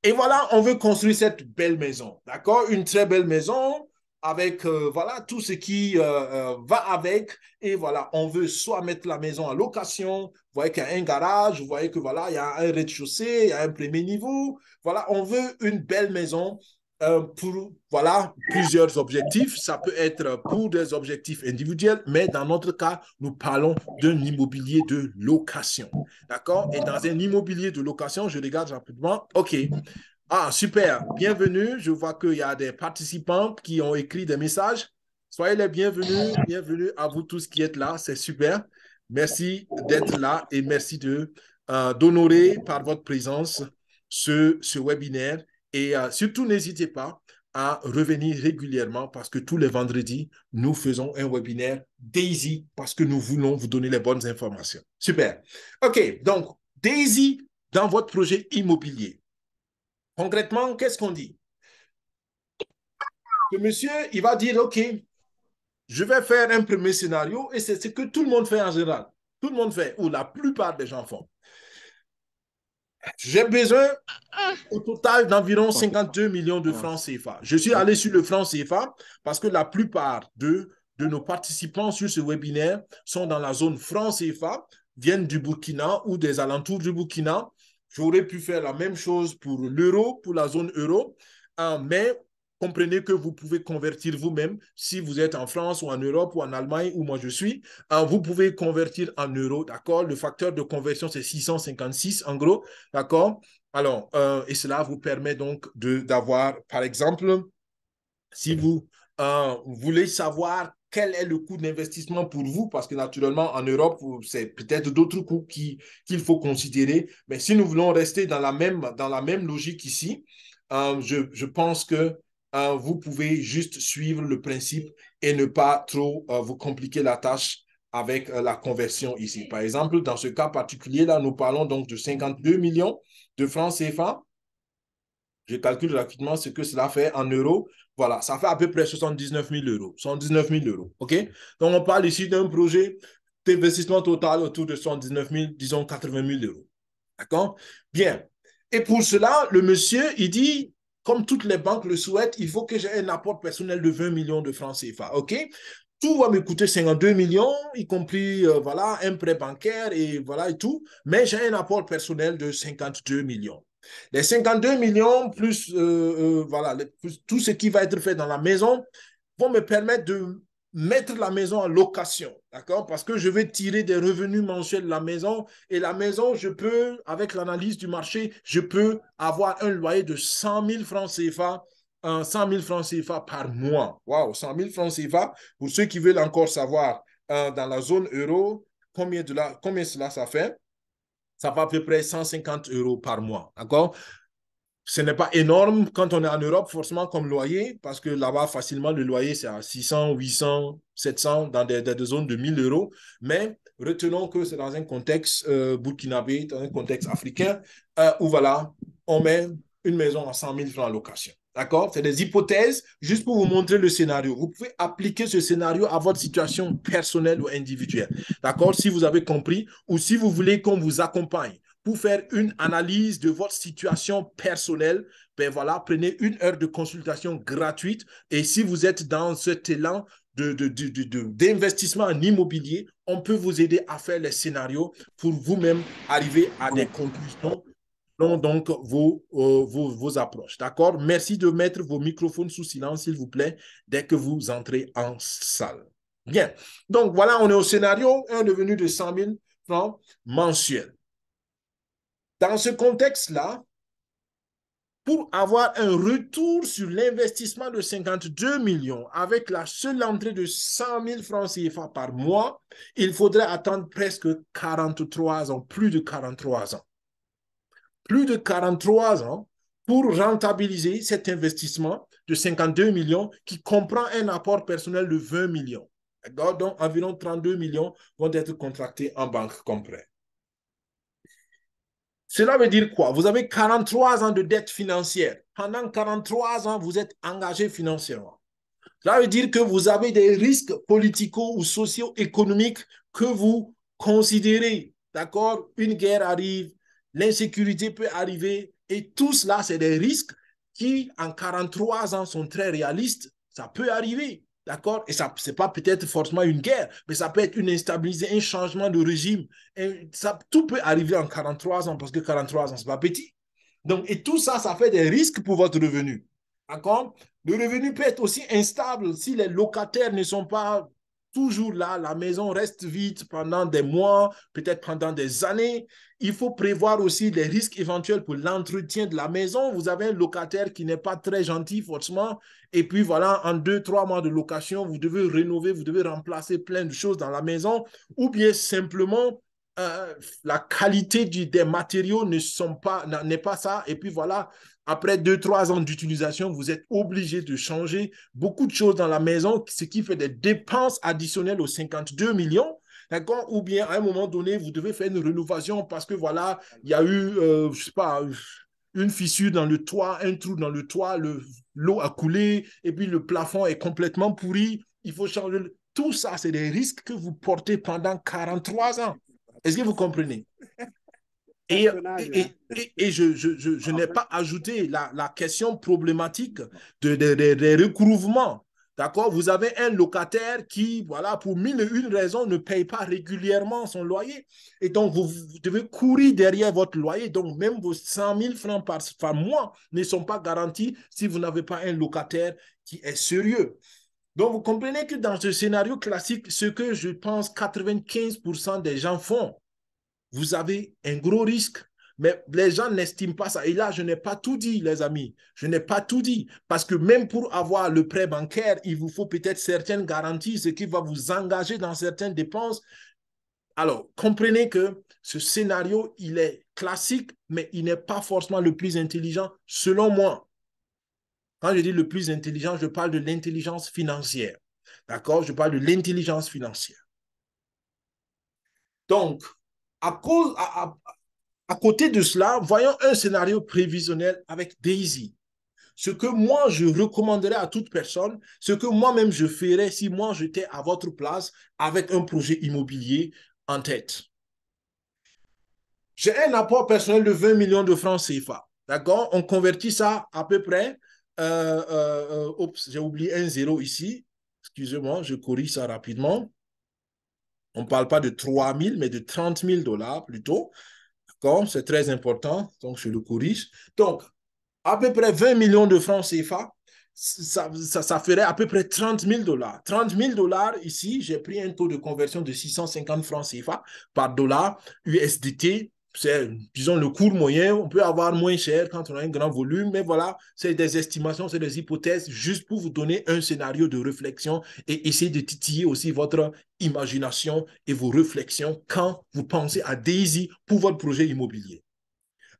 Et voilà, on veut construire cette belle maison. D'accord? Une très belle maison avec voilà tout ce qui va avec. Et voilà, on veut soit mettre la maison en location, vous voyez qu'il y a un garage, vous voyez que voilà, il y a un rez-de-chaussée, il y a un premier niveau. Voilà, on veut une belle maison pour voilà, plusieurs objectifs. Ça peut être pour des objectifs individuels, mais dans notre cas, nous parlons d'un immobilier de location. D'accord? Et dans un immobilier de location, je regarde rapidement. OK. Ah, super. Bienvenue. Je vois qu'il y a des participants qui ont écrit des messages. Soyez les bienvenus. Bienvenue à vous tous qui êtes là. C'est super. Merci d'être là et merci d'honorer par votre présence ce webinaire. Et surtout, n'hésitez pas à revenir régulièrement parce que tous les vendredis, nous faisons un webinaire Daisy parce que nous voulons vous donner les bonnes informations. Super. OK. Donc, Daisy dans votre projet immobilier. Concrètement, qu'est-ce qu'on dit? Le monsieur, il va dire, OK, je vais faire un premier scénario et c'est ce que tout le monde fait en général. Tout le monde fait, ou la plupart des gens font. J'ai besoin au total d'environ 52 millions de francs CFA. Je suis allé sur le franc CFA parce que la plupart de nos participants sur ce webinaire sont dans la zone franc CFA, viennent du Burkina ou des alentours du Burkina. J'aurais pu faire la même chose pour l'euro, pour la zone euro, mais comprenez que vous pouvez convertir vous-même si vous êtes en France ou en Europe ou en Allemagne où moi je suis. Vous pouvez convertir en euros, d'accord? Le facteur de conversion, c'est 656 en gros, d'accord? Alors, et cela vous permet donc d'avoir, par exemple, si vous voulez savoir quel est le coût d'investissement pour vous, parce que naturellement, en Europe, c'est peut-être d'autres coûts qu'il faut considérer. Mais si nous voulons rester dans la même logique ici, je pense que vous pouvez juste suivre le principe et ne pas trop vous compliquer la tâche avec la conversion ici. Par exemple, dans ce cas particulier, là, nous parlons donc de 52 millions de francs CFA. Je calcule rapidement ce que cela fait en euros. Voilà, ça fait à peu près 79 000 euros. 79 000 euros. OK? Donc, on parle ici d'un projet d'investissement total autour de 79 000, disons 80 000 euros. D'accord? Bien. Et pour cela, le monsieur, il dit, comme toutes les banques le souhaitent, il faut que j'ai un apport personnel de 20 millions de francs CFA. OK? Tout va me coûter 52 millions, y compris voilà, un prêt bancaire et voilà et tout. Mais j'ai un apport personnel de 52 millions. Les 52 millions plus, voilà, plus tout ce qui va être fait dans la maison vont me permettre de mettre la maison en location, d'accord? Parce que je vais tirer des revenus mensuels de la maison et la maison, je peux, avec l'analyse du marché, je peux avoir un loyer de 100 000 francs CFA 100 000 francs CFA par mois. Waouh, 100 000 francs CFA. Pour ceux qui veulent encore savoir, dans la zone euro, combien cela ça fait? Ça fait à peu près 150 euros par mois. D'accord? Ce n'est pas énorme quand on est en Europe, forcément, comme loyer, parce que là-bas, facilement, le loyer, c'est à 600, 800, 700 dans des zones de 1000 euros. Mais retenons que c'est dans un contexte burkinabé, dans un contexte africain, où voilà, on met une maison à 100 000 francs en location. D'accord? C'est des hypothèses, juste pour vous montrer le scénario. Vous pouvez appliquer ce scénario à votre situation personnelle ou individuelle. D'accord? Si vous avez compris ou si vous voulez qu'on vous accompagne pour faire une analyse de votre situation personnelle, ben voilà, prenez 1 heure de consultation gratuite. Et si vous êtes dans cet élan d'investissement en immobilier, on peut vous aider à faire les scénarios pour vous-même arriver à des conclusions selon donc vos approches. D'accord? Merci de mettre vos microphones sous silence, s'il vous plaît, dès que vous entrez en salle. Bien. Donc, voilà, on est au scénario, un revenu de 100 000 francs mensuels. Dans ce contexte-là, pour avoir un retour sur l'investissement de 52 millions avec la seule entrée de 100 000 francs CFA par mois, il faudrait attendre presque 43 ans, plus de 43 ans. Plus de 43 ans pour rentabiliser cet investissement de 52 millions qui comprend un apport personnel de 20 millions. Donc, environ 32 millions vont être contractés en banque comme prêt. Cela veut dire quoi? Vous avez 43 ans de dette financière. Pendant 43 ans, vous êtes engagé financièrement. Cela veut dire que vous avez des risques politico ou socio-économiques que vous considérez. D'accord? Une guerre arrive, l'insécurité peut arriver et tout cela, c'est des risques qui, en 43 ans, sont très réalistes. Ça peut arriver. D'accord? Et ça, c'est pas peut-être forcément une guerre, mais ça peut être une instabilité, un changement de régime. Et ça, tout peut arriver en 43 ans parce que 43 ans, c'est pas petit. Donc, et tout ça, ça fait des risques pour votre revenu. D'accord? Le revenu peut être aussi instable si les locataires ne sont pas toujours là, la maison reste vide pendant des mois, peut-être pendant des années. Il faut prévoir aussi les risques éventuels pour l'entretien de la maison. Vous avez un locataire qui n'est pas très gentil, forcément, et puis voilà, en 2, 3 mois de location, vous devez rénover, vous devez remplacer plein de choses dans la maison, ou bien simplement la qualité des matériaux n'est pas ça. Et puis voilà, après 2, 3 ans d'utilisation, vous êtes obligé de changer beaucoup de choses dans la maison, ce qui fait des dépenses additionnelles aux 52 millions. D'accord? Ou bien à un moment donné, vous devez faire une rénovation parce que voilà, il y a eu, je sais pas, une fissure dans le toit, un trou dans le toit, l'eau a coulé et puis le plafond est complètement pourri. Il faut changer. Tout ça, c'est des risques que vous portez pendant 43 ans. Est-ce que vous comprenez? Et je n'ai pas ajouté la question problématique des recouvrements. D'accord? Vous avez un locataire qui, voilà, pour mille et une raisons, ne paye pas régulièrement son loyer. Et donc, vous devez courir derrière votre loyer. Donc, même vos 100 000 francs par mois ne sont pas garantis si vous n'avez pas un locataire qui est sérieux. Donc, vous comprenez que dans ce scénario classique, ce que je pense 95% des gens font, vous avez un gros risque. Mais les gens n'estiment pas ça. Et là, je n'ai pas tout dit, les amis. Je n'ai pas tout dit. Parce que même pour avoir le prêt bancaire, il vous faut peut-être certaines garanties, ce qui va vous engager dans certaines dépenses. Alors, comprenez que ce scénario, il est classique, mais il n'est pas forcément le plus intelligent, selon moi. Quand je dis le plus intelligent, je parle de l'intelligence financière. D'accord? Je parle de l'intelligence financière. Donc, à côté de cela, voyons un scénario prévisionnel avec Daisy. Ce que moi, je recommanderais à toute personne, ce que moi-même je ferais si moi j'étais à votre place avec un projet immobilier en tête. J'ai un apport personnel de 20 millions de francs CFA. D'accord? On convertit ça à peu près. Oups, j'ai oublié un zéro ici. Excusez-moi, je corrige ça rapidement. On ne parle pas de 3 000, mais de 30 000 dollars plutôt. D'accord? C'est très important. Donc, je le corrige. Donc, à peu près 20 millions de francs CFA, ça ferait à peu près 30 000 dollars. 30 000 dollars, ici, j'ai pris un taux de conversion de 650 francs CFA par dollar USDT. C'est, disons, le cours moyen. On peut avoir moins cher quand on a un grand volume, mais voilà, c'est des estimations, c'est des hypothèses, juste pour vous donner un scénario de réflexion et essayer de titiller aussi votre imagination et vos réflexions quand vous pensez à Daisy pour votre projet immobilier.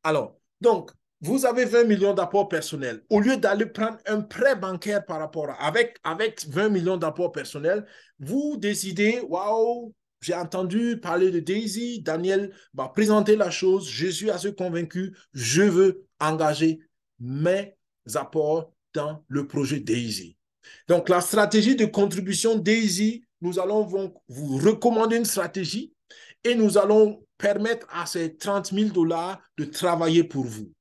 Alors, donc, vous avez 20 millions d'apports personnels. Au lieu d'aller prendre un prêt bancaire par rapport avec 20 millions d'apports personnels, vous décidez, waouh, j'ai entendu parler de Daisy, Daniel va présenter la chose, je suis assez convaincu, je veux engager mes apports dans le projet Daisy. Donc, la stratégie de contribution Daisy, nous allons vous recommander une stratégie et nous allons permettre à ces 30 000 dollars de travailler pour vous.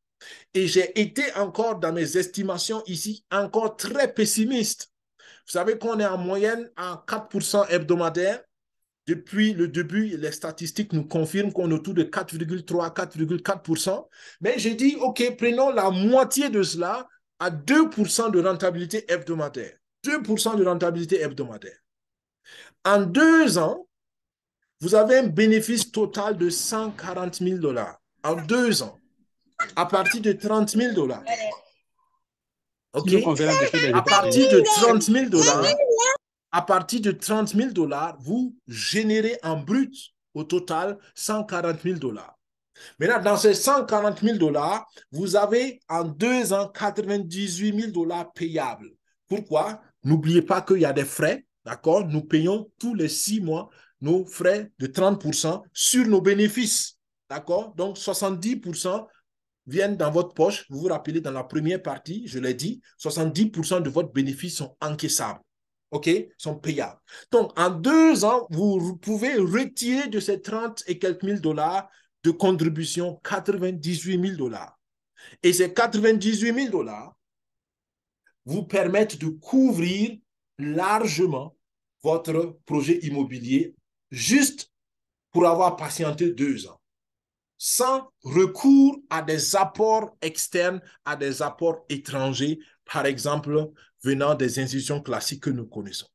Et j'ai été encore dans mes estimations ici, encore très pessimiste. Vous savez qu'on est en moyenne à 4% hebdomadaire. Depuis le début, les statistiques nous confirment qu'on est autour de 4,3, 4,4%. Mais j'ai dit, OK, prenons la moitié de cela à 2% de rentabilité hebdomadaire. 2% de rentabilité hebdomadaire. En 2 ans, vous avez un bénéfice total de 140 000 dollars en 2 ans, à partir de 30 000 dollars. OK? À partir de 30 000 dollars, à partir de 30 000 dollars, vous générez en brut au total 140 000 dollars. Maintenant, dans ces 140 000 dollars, vous avez en 2 ans 98 000 dollars payables. Pourquoi? N'oubliez pas qu'il y a des frais, d'accord? Nous payons tous les 6 mois nos frais de 30% sur nos bénéfices. d'accord? Donc, 70% viennent dans votre poche. Vous vous rappelez, dans la première partie, je l'ai dit, 70% de votre bénéfice sont encaissables. OK? Sont payables. Donc, en 2 ans, vous pouvez retirer de ces 30 et quelques mille dollars de contribution 98 000 dollars. Et ces 98 000 dollars vous permettent de couvrir largement votre projet immobilier juste pour avoir patienté 2 ans, sans recours à des apports externes, à des apports étrangers, par exemple, venant des institutions classiques que nous connaissons.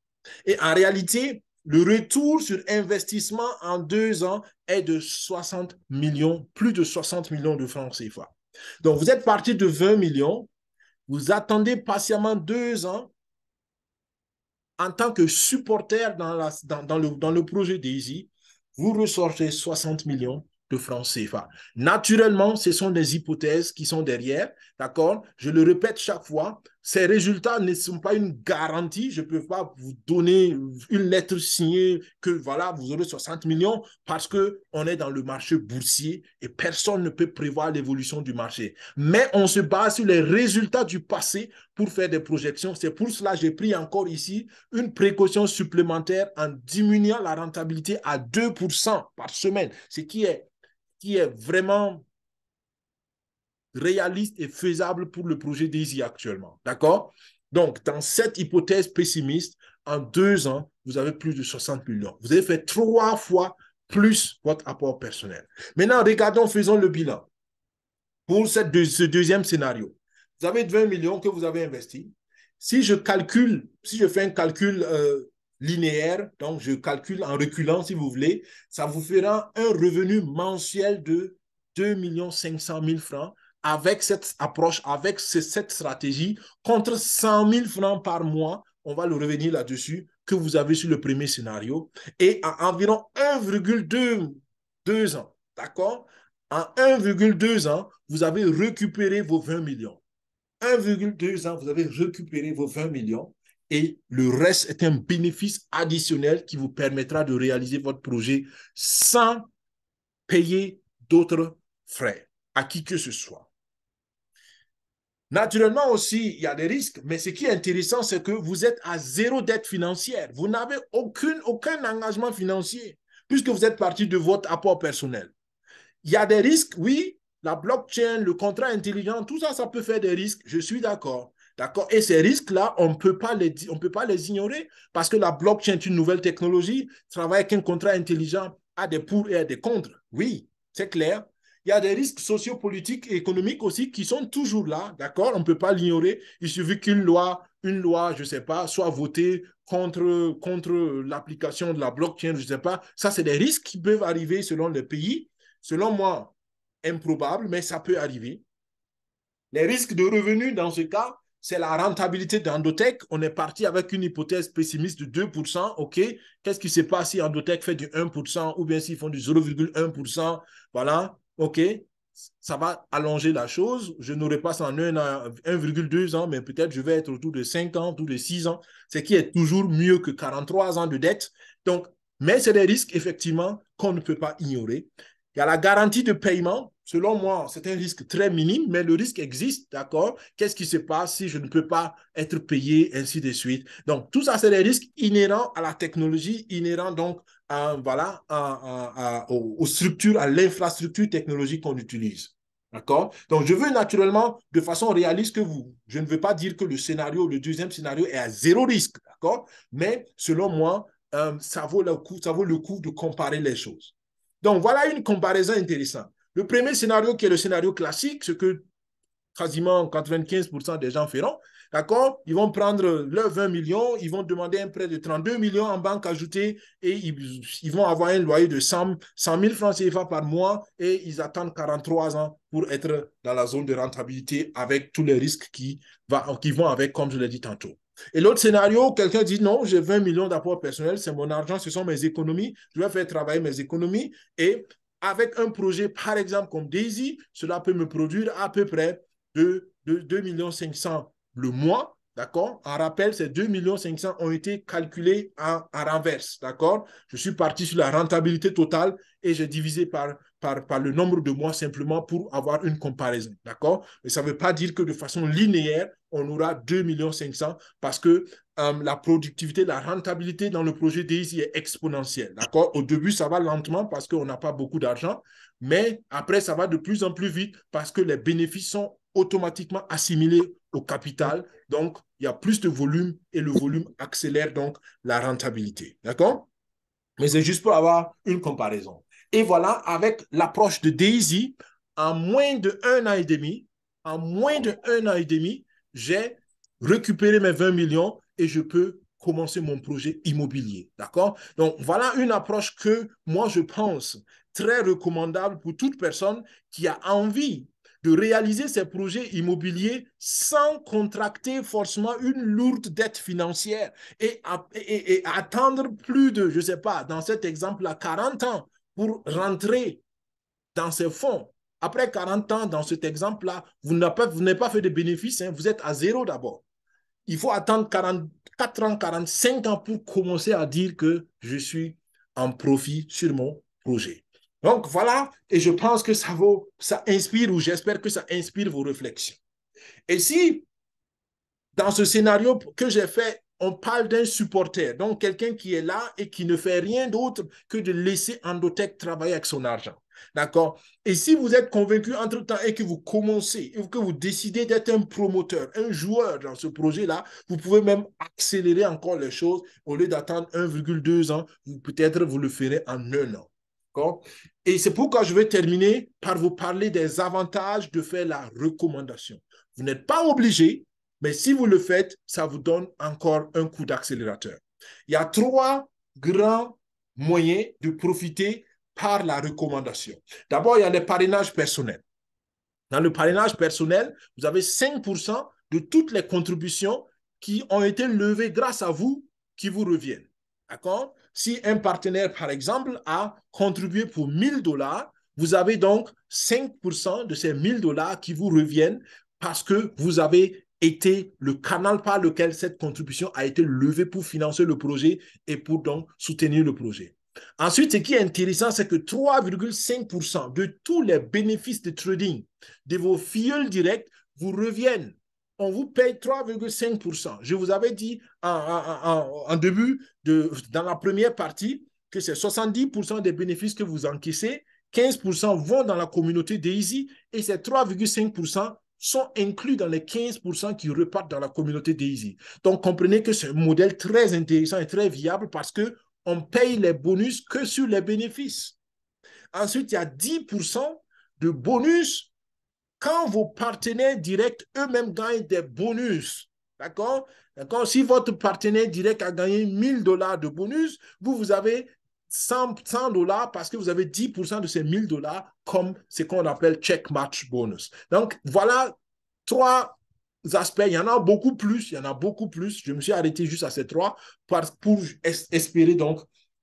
Et en réalité, le retour sur investissement en 2 ans est de 60 millions, plus de 60 millions de francs CFA. Donc, vous êtes parti de 20 millions, vous attendez patiemment 2 ans en tant que supporter dans le projet Daisy, vous ressortez 60 millions de francs CFA. Naturellement, ce sont des hypothèses qui sont derrière, d'accord? Je le répète chaque fois, ces résultats ne sont pas une garantie. Je ne peux pas vous donner une lettre signée que voilà, vous aurez 60 millions parce qu'on est dans le marché boursier et personne ne peut prévoir l'évolution du marché. Mais on se base sur les résultats du passé pour faire des projections. C'est pour cela que j'ai pris encore ici une précaution supplémentaire en diminuant la rentabilité à 2% par semaine, ce qui est vraiment réaliste et faisable pour le projet Daisy actuellement. D'accord? Donc, dans cette hypothèse pessimiste, en 2 ans, vous avez plus de 60 millions. Vous avez fait 3 fois plus votre apport personnel. Maintenant, regardons, faisons le bilan. Pour ce deuxième scénario, vous avez 20 millions que vous avez investis. Si je fais un calcul linéaire, donc je calcule en reculant si vous voulez, ça vous fera un revenu mensuel de 2 500 000 francs avec cette approche, avec cette stratégie, contre 100 000 francs par mois, on va le revenir là-dessus, que vous avez sur le premier scénario, et à environ 1,2 ans, d'accord? En 1,2 ans, vous avez récupéré vos 20 millions. 1,2 ans, vous avez récupéré vos 20 millions et le reste est un bénéfice additionnel qui vous permettra de réaliser votre projet sans payer d'autres frais à qui que ce soit. Naturellement aussi, il y a des risques, mais ce qui est intéressant, c'est que vous êtes à zéro dette financière. Vous n'avez aucun engagement financier puisque vous êtes parti de votre apport personnel. Il y a des risques, oui, la blockchain, le contrat intelligent, tout ça, ça peut faire des risques, je suis d'accord. D'accord. Et ces risques-là, on ne peut pas les ignorer parce que la blockchain est une nouvelle technologie, travaille avec un contrat intelligent, a des pour et des contre. Oui, c'est clair. Il y a des risques sociopolitiques et économiques aussi qui sont toujours là, d'accord? On ne peut pas l'ignorer. Il suffit qu'une loi, je ne sais pas, soit votée contre l'application de la blockchain, je ne sais pas. Ça, c'est des risques qui peuvent arriver selon les pays. Selon moi, improbable, mais ça peut arriver. Les risques de revenus dans ce cas, c'est la rentabilité d'Endotech. On est parti avec une hypothèse pessimiste de 2%. OK, qu'est-ce qui se passe si Endotech fait du 1% ou bien s'ils font du 0,1%? Voilà, OK, ça va allonger la chose. Je n'aurai pas ça en 1,2 ans, mais peut-être je vais être autour de 5 ans, autour de 6 ans, ce qui est toujours mieux que 43 ans de dette. Donc, mais c'est des risques, effectivement, qu'on ne peut pas ignorer. Il y a la garantie de paiement. Selon moi, c'est un risque très minime, mais le risque existe, d'accord? Qu'est-ce qui se passe si je ne peux pas être payé, ainsi de suite? Donc, tout ça, c'est des risques inhérents à la technologie, inhérents donc voilà, aux structures, à l'infrastructure technologique qu'on utilise. D'accord? Donc, je veux naturellement, de façon réaliste, je ne veux pas dire que le deuxième scénario est à zéro risque, d'accord? Mais selon moi, ça vaut le coup de comparer les choses. Donc, voilà une comparaison intéressante. Le premier scénario, qui est le scénario classique, ce que quasiment 95% des gens feront, d'accord? Ils vont prendre leurs 20 millions, ils vont demander un prêt de 32 millions en banque ajoutée et ils vont avoir un loyer de 100 000 francs CFA par mois et ils attendent 43 ans pour être dans la zone de rentabilité avec tous les risques qui vont avec, comme je l'ai dit tantôt. Et l'autre scénario, quelqu'un dit non, j'ai 20 millions d'apports personnels, c'est mon argent, ce sont mes économies, je vais faire travailler mes économies et avec un projet, par exemple, comme Daisy, cela peut me produire à peu près de 2 500 000 le mois, D'accord? En rappel, ces 2,5 millions ont été calculés en renverse. D'accord? Je suis parti sur la rentabilité totale et j'ai divisé par le nombre de mois simplement pour avoir une comparaison. D'accord? Mais ça ne veut pas dire que de façon linéaire, on aura 2,5 millions parce que la productivité, la rentabilité dans le projet DAISY est exponentielle. D'accord? Au début, ça va lentement parce qu'on n'a pas beaucoup d'argent, mais après, ça va de plus en plus vite parce que les bénéfices sont automatiquement assimilés au capital. Donc, il y a plus de volume et le volume accélère donc la rentabilité. D'accord? Mais c'est juste pour avoir une comparaison. Et voilà, avec l'approche de DAISY, en moins d'un an et demi, j'ai récupéré mes 20 millions et je peux commencer mon projet immobilier. D'accord? Donc, voilà une approche que moi, je pense très recommandable pour toute personne qui a envie de réaliser ses projets immobiliers sans contracter forcément une lourde dette financière et attendre plus de, je ne sais pas, dans cet exemple-là, 40 ans pour rentrer dans ces fonds. Après 40 ans, dans cet exemple-là, vous n'avez pas fait de bénéfices, hein, vous êtes à zéro d'abord. Il faut attendre 44 ans, 45 ans pour commencer à dire que je suis en profit sur mon projet. Donc voilà, et je pense que ça inspire, ou j'espère que ça inspire vos réflexions. Et si dans ce scénario que j'ai fait, on parle d'un supporter, donc quelqu'un qui est là et qui ne fait rien d'autre que de laisser Endotech travailler avec son argent. D'accord? Et si vous êtes convaincu entre-temps et que vous commencez, et que vous décidez d'être un promoteur, un joueur dans ce projet-là, vous pouvez même accélérer encore les choses. Au lieu d'attendre 1,2 ans, peut-être vous le ferez en 1 an. D'accord? Et c'est pourquoi je vais terminer par vous parler des avantages de faire la recommandation. Vous n'êtes pas obligé, mais si vous le faites, ça vous donne encore un coup d'accélérateur. Il y a 3 grands moyens de profiter par la recommandation. D'abord, il y a les parrainages personnels. Dans le parrainage personnel, vous avez 5% de toutes les contributions qui ont été levées grâce à vous qui vous reviennent. D'accord? Si un partenaire, par exemple, a contribué pour 1 000 $, vous avez donc 5% de ces 1 000 $ qui vous reviennent parce que vous avez été le canal par lequel cette contribution a été levée pour financer le projet et pour donc soutenir le projet. Ensuite, ce qui est intéressant, c'est que 3,5% de tous les bénéfices de trading de vos filleuls directs vous reviennent. On vous paye 3,5%. Je vous avais dit en début, dans la première partie, que c'est 70% des bénéfices que vous encaissez, 15% vont dans la communauté DAISY et ces 3,5% sont inclus dans les 15% qui repartent dans la communauté DAISY. Donc, comprenez que c'est un modèle très intéressant et très viable parce qu'on paye les bonus que sur les bénéfices. Ensuite, il y a 10% de bonus quand vos partenaires directs eux-mêmes gagnent des bonus. D'accord? Si votre partenaire direct a gagné 1 000 $ de bonus, vous avez 100 $ parce que vous avez 10% de ces 1 000 $ comme ce qu'on appelle check match bonus. Donc, voilà 3 aspects. Il y en a beaucoup plus. Je me suis arrêté juste à ces 3 pour espérer donc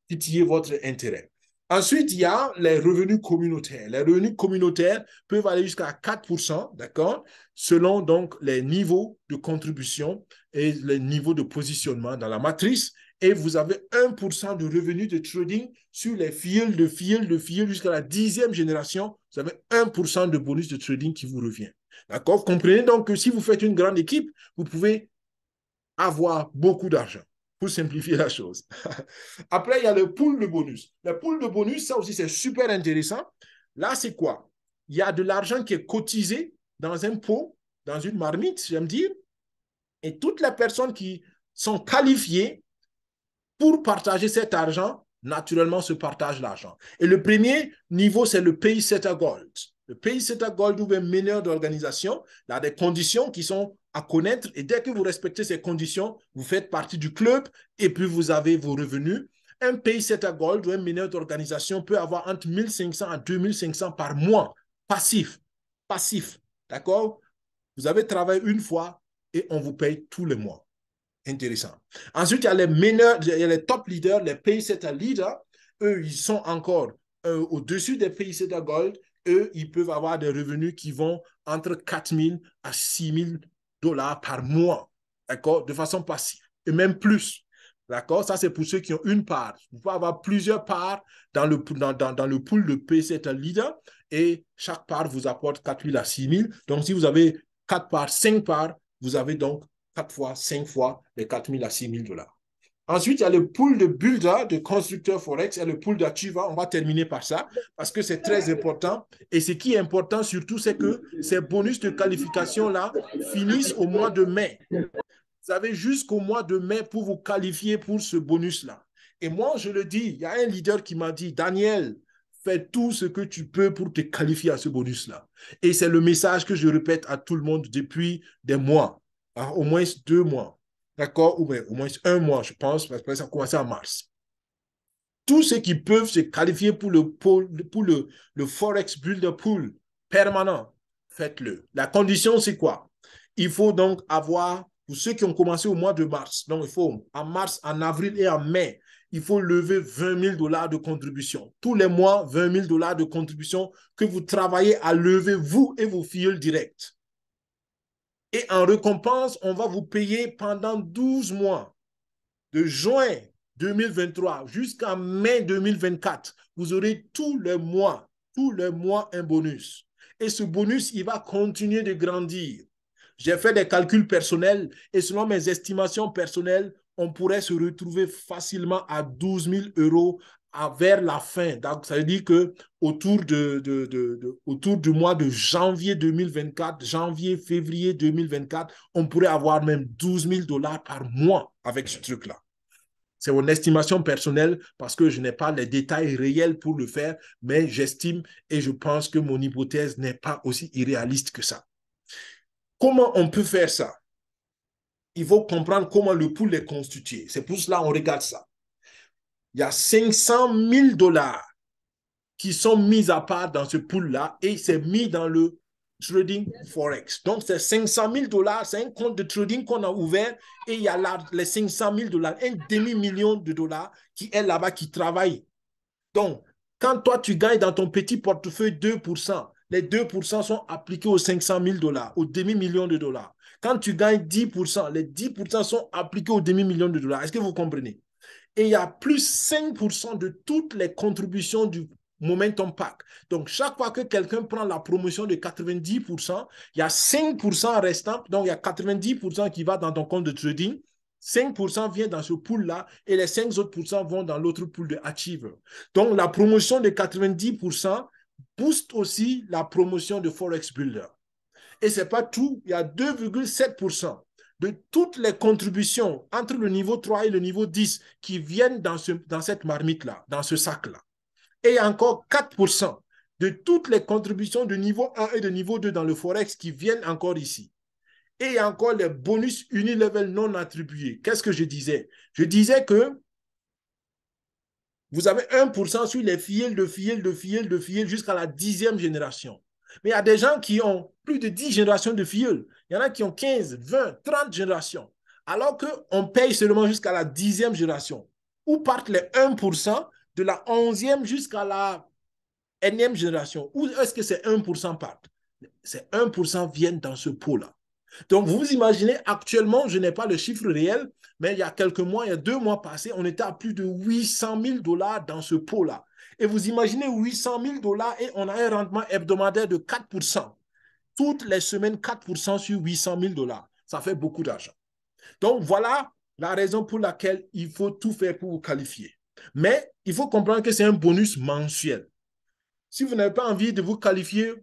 titiller votre intérêt. Ensuite, il y a les revenus communautaires. Les revenus communautaires peuvent aller jusqu'à 4%, d'accord, selon donc les niveaux de contribution et les niveaux de positionnement dans la matrice. Et vous avez 1% de revenus de trading sur les filleuls jusqu'à la 10e génération. Vous avez 1% de bonus de trading qui vous revient. D'accord? Vous comprenez donc que si vous faites une grande équipe, vous pouvez avoir beaucoup d'argent pour simplifier la chose. Après, il y a le pool de bonus. Le pool de bonus, ça aussi, c'est super intéressant. Là, c'est quoi? Il y a de l'argent qui est cotisé dans un pot, dans une marmite, j'aime dire, et toutes les personnes qui sont qualifiées pour partager cet argent, naturellement, se partagent l'argent. Et le premier niveau, c'est le Pacesetter Gold. Le Pacesetter Gold ou un meneur d'organisation, il y a des conditions qui sont à connaître et dès que vous respectez ces conditions, vous faites partie du club et puis vous avez vos revenus. Un Pacesetter Gold ou un meneur d'organisation peut avoir entre 1 500 à 2 500 par mois, passif. Passif, d'accord? Vous avez travaillé une fois et on vous paye tous les mois. Intéressant. Ensuite, il y a les meneurs, il y a les top leaders, les Pacesetter leaders. Eux, ils sont encore au-dessus des Pacesetter Gold. Eux, ils peuvent avoir des revenus qui vont entre 4 000 à 6 000 $ par mois. d'accord, de façon passive, et même plus. D'accord? Ça, c'est pour ceux qui ont une part. Vous pouvez avoir plusieurs parts dans le pool de P7 leader et chaque part vous apporte 4 000 à 6 000. Donc, si vous avez 4 parts, 5 parts, vous avez donc 4 fois, 5 fois les 4 000 à 6 000 $. Ensuite, il y a le pool de builder, de constructeurs Forex et le pool d'achiever. On va terminer par ça parce que c'est très important. Et ce qui est important surtout, c'est que ces bonus de qualification-là finissent au mois de mai. Vous avez jusqu'au mois de mai pour vous qualifier pour ce bonus-là. Et moi, je le dis, il y a un leader qui m'a dit, Daniel, fais tout ce que tu peux pour te qualifier à ce bonus-là. Et c'est le message que je répète à tout le monde depuis des mois, hein, au moins 2 mois, d'accord, ou bien au moins 1 mois, je pense, parce que ça a commencé en mars. Tous ceux qui peuvent se qualifier pour le Forex Builder Pool permanent, faites-le. La condition, c'est quoi? Il faut donc avoir, pour ceux qui ont commencé au mois de mars, donc il faut en mars, en avril et en mai, il faut lever 20 000 $ de contribution. Tous les mois, 20 000 $ de contribution que vous travaillez à lever, vous et vos filles directs. Et en récompense, on va vous payer pendant 12 mois, de juin 2023 jusqu'à mai 2024. Vous aurez tous les mois un bonus. Et ce bonus, il va continuer de grandir. J'ai fait des calculs personnels et selon mes estimations personnelles, on pourrait se retrouver facilement à 12 000 € vers la fin. Donc, ça veut dire que autour du mois de janvier 2024, février 2024, on pourrait avoir même 12 000 $ par mois avec ce truc-là. C'est mon estimation personnelle parce que je n'ai pas les détails réels pour le faire, mais j'estime et je pense que mon hypothèse n'est pas aussi irréaliste que ça. Comment on peut faire ça? Il faut comprendre comment le pool est constitué. C'est pour cela qu'on regarde ça. Il y a 500 000 $ qui sont mis à part dans ce pool-là et c'est mis dans le trading forex. Donc, c'est 500 000 $, c'est un compte de trading qu'on a ouvert et il y a là les 500 000 $, un demi-million de dollars qui est là-bas, qui travaille. Donc, quand toi, tu gagnes dans ton petit portefeuille 2%, les 2% sont appliqués aux 500 000 $, au demi-million de dollars. Quand tu gagnes 10%, les 10% sont appliqués au demi-million de dollars. Est-ce que vous comprenez? Et il y a plus 5% de toutes les contributions du Momentum Pack. Donc, chaque fois que quelqu'un prend la promotion de 90%, il y a 5% restant. Donc, il y a 90% qui va dans ton compte de trading. 5% vient dans ce pool-là et les 5 autres pourcents vont dans l'autre pool de Achiever. Donc, la promotion de 90% booste aussi la promotion de Forex Builder. Et ce n'est pas tout, il y a 2,7% de toutes les contributions entre le niveau 3 et le niveau 10 qui viennent dans cette marmite-là, dans ce sac-là. Et il y a encore 4% de toutes les contributions de niveau 1 et de niveau 2 dans le Forex qui viennent encore ici. Et il y a encore les bonus unilevel non attribués. Qu'est-ce que je disais? Je disais que vous avez 1% sur les fillets jusqu'à la 10e génération. Mais il y a des gens qui ont plus de 10 générations de filleuls. Il y en a qui ont 15, 20, 30 générations. Alors qu'on paye seulement jusqu'à la 10e génération. Où partent les 1% de la 11e jusqu'à la N e génération? Où est-ce que ces 1% partent? Ces 1% viennent dans ce pot-là. Donc, vous imaginez, actuellement, je n'ai pas le chiffre réel, mais il y a quelques mois, il y a 2 mois passés, on était à plus de 800 000 $ dans ce pot-là. Et vous imaginez 800 000 $ et on a un rendement hebdomadaire de 4%. Toutes les semaines, 4% sur 800 000 $. Ça fait beaucoup d'argent. Donc, voilà la raison pour laquelle il faut tout faire pour vous qualifier. Mais il faut comprendre que c'est un bonus mensuel. Si vous n'avez pas envie de vous qualifier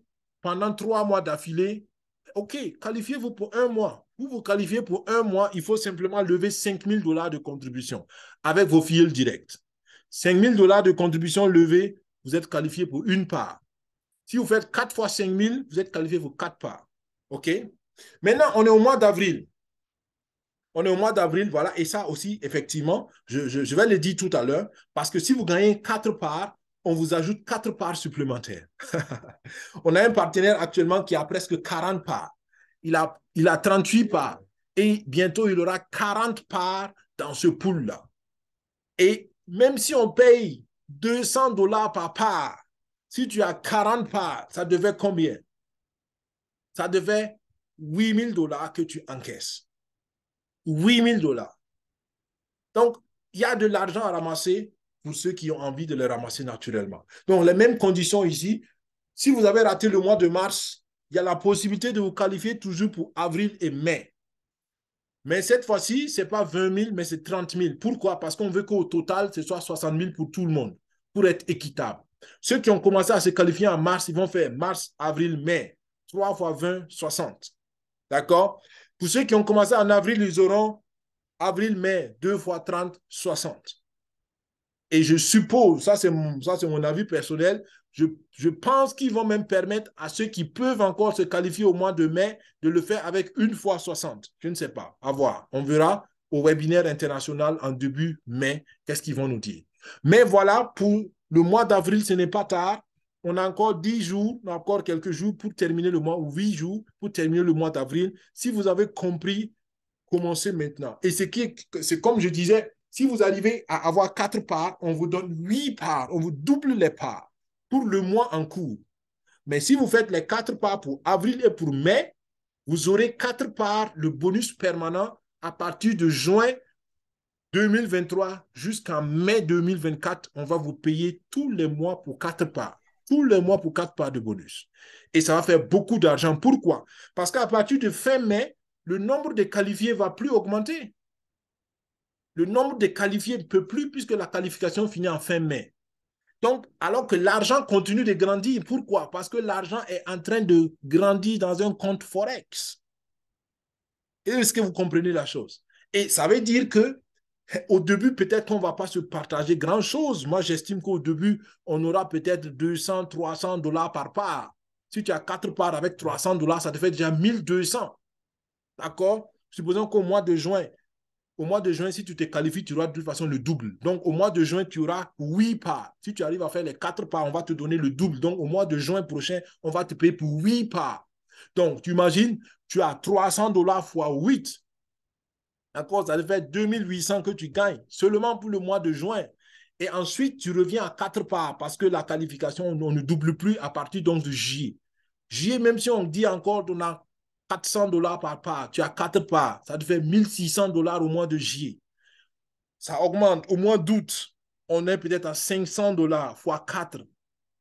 pendant 3 mois d'affilée, OK, qualifiez-vous pour 1 mois. Pour vous qualifier pour 1 mois, il faut simplement lever 5 000 $ de contribution avec vos filleuls directs. 5 000 $ de contribution levée, vous êtes qualifié pour une part. Si vous faites 4 fois 5 000, vous êtes qualifié pour 4 parts. OK? Maintenant, on est au mois d'avril. On est au mois d'avril, voilà. Et ça aussi, effectivement, je vais le dire tout à l'heure, parce que si vous gagnez 4 parts, on vous ajoute 4 parts supplémentaires. On a un partenaire actuellement qui a presque 40 parts. Il a 38 parts. Et bientôt, il aura 40 parts dans ce pool-là. Et même si on paye 200 $ par part, si tu as 40 parts, ça devait combien? Ça devait 8 000 $ que tu encaisses. 8 000 dollars. Donc, il y a de l'argent à ramasser pour ceux qui ont envie de le ramasser naturellement. Donc, les mêmes conditions ici. Si vous avez raté le mois de mars, il y a la possibilité de vous qualifier toujours pour avril et mai. Mais cette fois-ci, ce n'est pas 20 000, mais c'est 30 000. Pourquoi? Parce qu'on veut qu'au total, ce soit 60 000 pour tout le monde, pour être équitable. Ceux qui ont commencé à se qualifier en mars, ils vont faire mars, avril, mai. 3 fois 20, 60. D'accord? Pour ceux qui ont commencé en avril, ils auront avril, mai, 2 fois 30, 60. Et je suppose, ça c'est mon avis personnel, je pense qu'ils vont même permettre à ceux qui peuvent encore se qualifier au mois de mai de le faire avec 1 fois 60. Je ne sais pas. À voir. On verra au webinaire international en début mai, qu'est-ce qu'ils vont nous dire. Mais voilà, pour le mois d'avril, ce n'est pas tard. On a encore 10 jours, on a encore quelques jours pour terminer le mois, ou 8 jours pour terminer le mois d'avril. Si vous avez compris, commencez maintenant. Et c'est comme je disais, si vous arrivez à avoir 4 parts, on vous donne 8 parts, on vous double les parts pour le mois en cours. Mais si vous faites les 4 parts pour avril et pour mai, vous aurez 4 parts, le bonus permanent à partir de juin 2023 jusqu'en mai 2024. On va vous payer tous les mois pour 4 parts. Tous les mois pour 4 parts de bonus. Et ça va faire beaucoup d'argent. Pourquoi? Parce qu'à partir de fin mai, le nombre de qualifiés ne va plus augmenter. Le nombre de qualifiés ne peut plus puisque la qualification finit en fin mai. Donc, alors que l'argent continue de grandir. Pourquoi? Parce que l'argent est en train de grandir dans un compte Forex. Est-ce que vous comprenez la chose? Et ça veut dire que au début, peut-être qu'on ne va pas se partager grand-chose. Moi, j'estime qu'au début, on aura peut-être 200, 300 dollars par part. Si tu as 4 parts avec 300 dollars, ça te fait déjà 1200. D'accord? Supposons qu'au mois de juin, si tu te qualifies, tu auras de toute façon le double. Donc, au mois de juin, tu auras 8 parts. Si tu arrives à faire les 4 parts, on va te donner le double. Donc, au mois de juin prochain, on va te payer pour 8 parts. Donc, tu imagines, tu as 300 dollars fois 8. D'accord? Ça fait 2800 que tu gagnes seulement pour le mois de juin. Et ensuite, tu reviens à 4 parts parce que la qualification, on ne double plus à partir donc de juillet. Juillet, même si on dit encore qu'on a 400 dollars par part, tu as 4 parts, ça te fait 1600 dollars au mois de juillet. Ça augmente. Au mois d'août, on est peut-être à 500 dollars fois 4.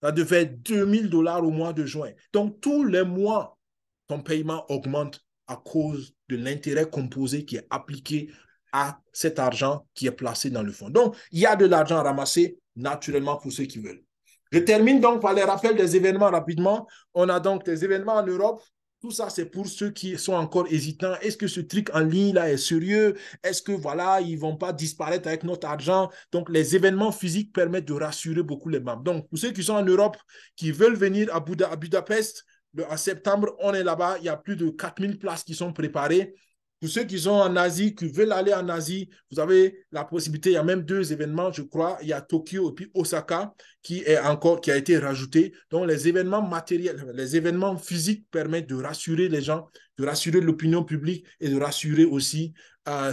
Ça te fait 2000 dollars au mois de juin. Donc, tous les mois, ton paiement augmente à cause de l'intérêt composé qui est appliqué à cet argent qui est placé dans le fonds. Donc, il y a de l'argent à ramasser naturellement pour ceux qui veulent. Je termine donc par les rappels des événements rapidement. On a donc des événements en Europe. Tout ça, c'est pour ceux qui sont encore hésitants. Est-ce que ce truc en ligne là est sérieux? Est-ce que voilà, ils ne vont pas disparaître avec notre argent? Donc, les événements physiques permettent de rassurer beaucoup les membres. Donc, pour ceux qui sont en Europe, qui veulent venir à Budapest, en septembre, on est là-bas. Il y a plus de 4000 places qui sont préparées. Pour ceux qui sont en Asie, qui veulent aller en Asie, vous avez la possibilité. Il y a même 2 événements, je crois. Il y a Tokyo et puis Osaka qui a été rajouté. Donc, les événements matériels, les événements physiques permettent de rassurer les gens, de rassurer l'opinion publique et de rassurer aussi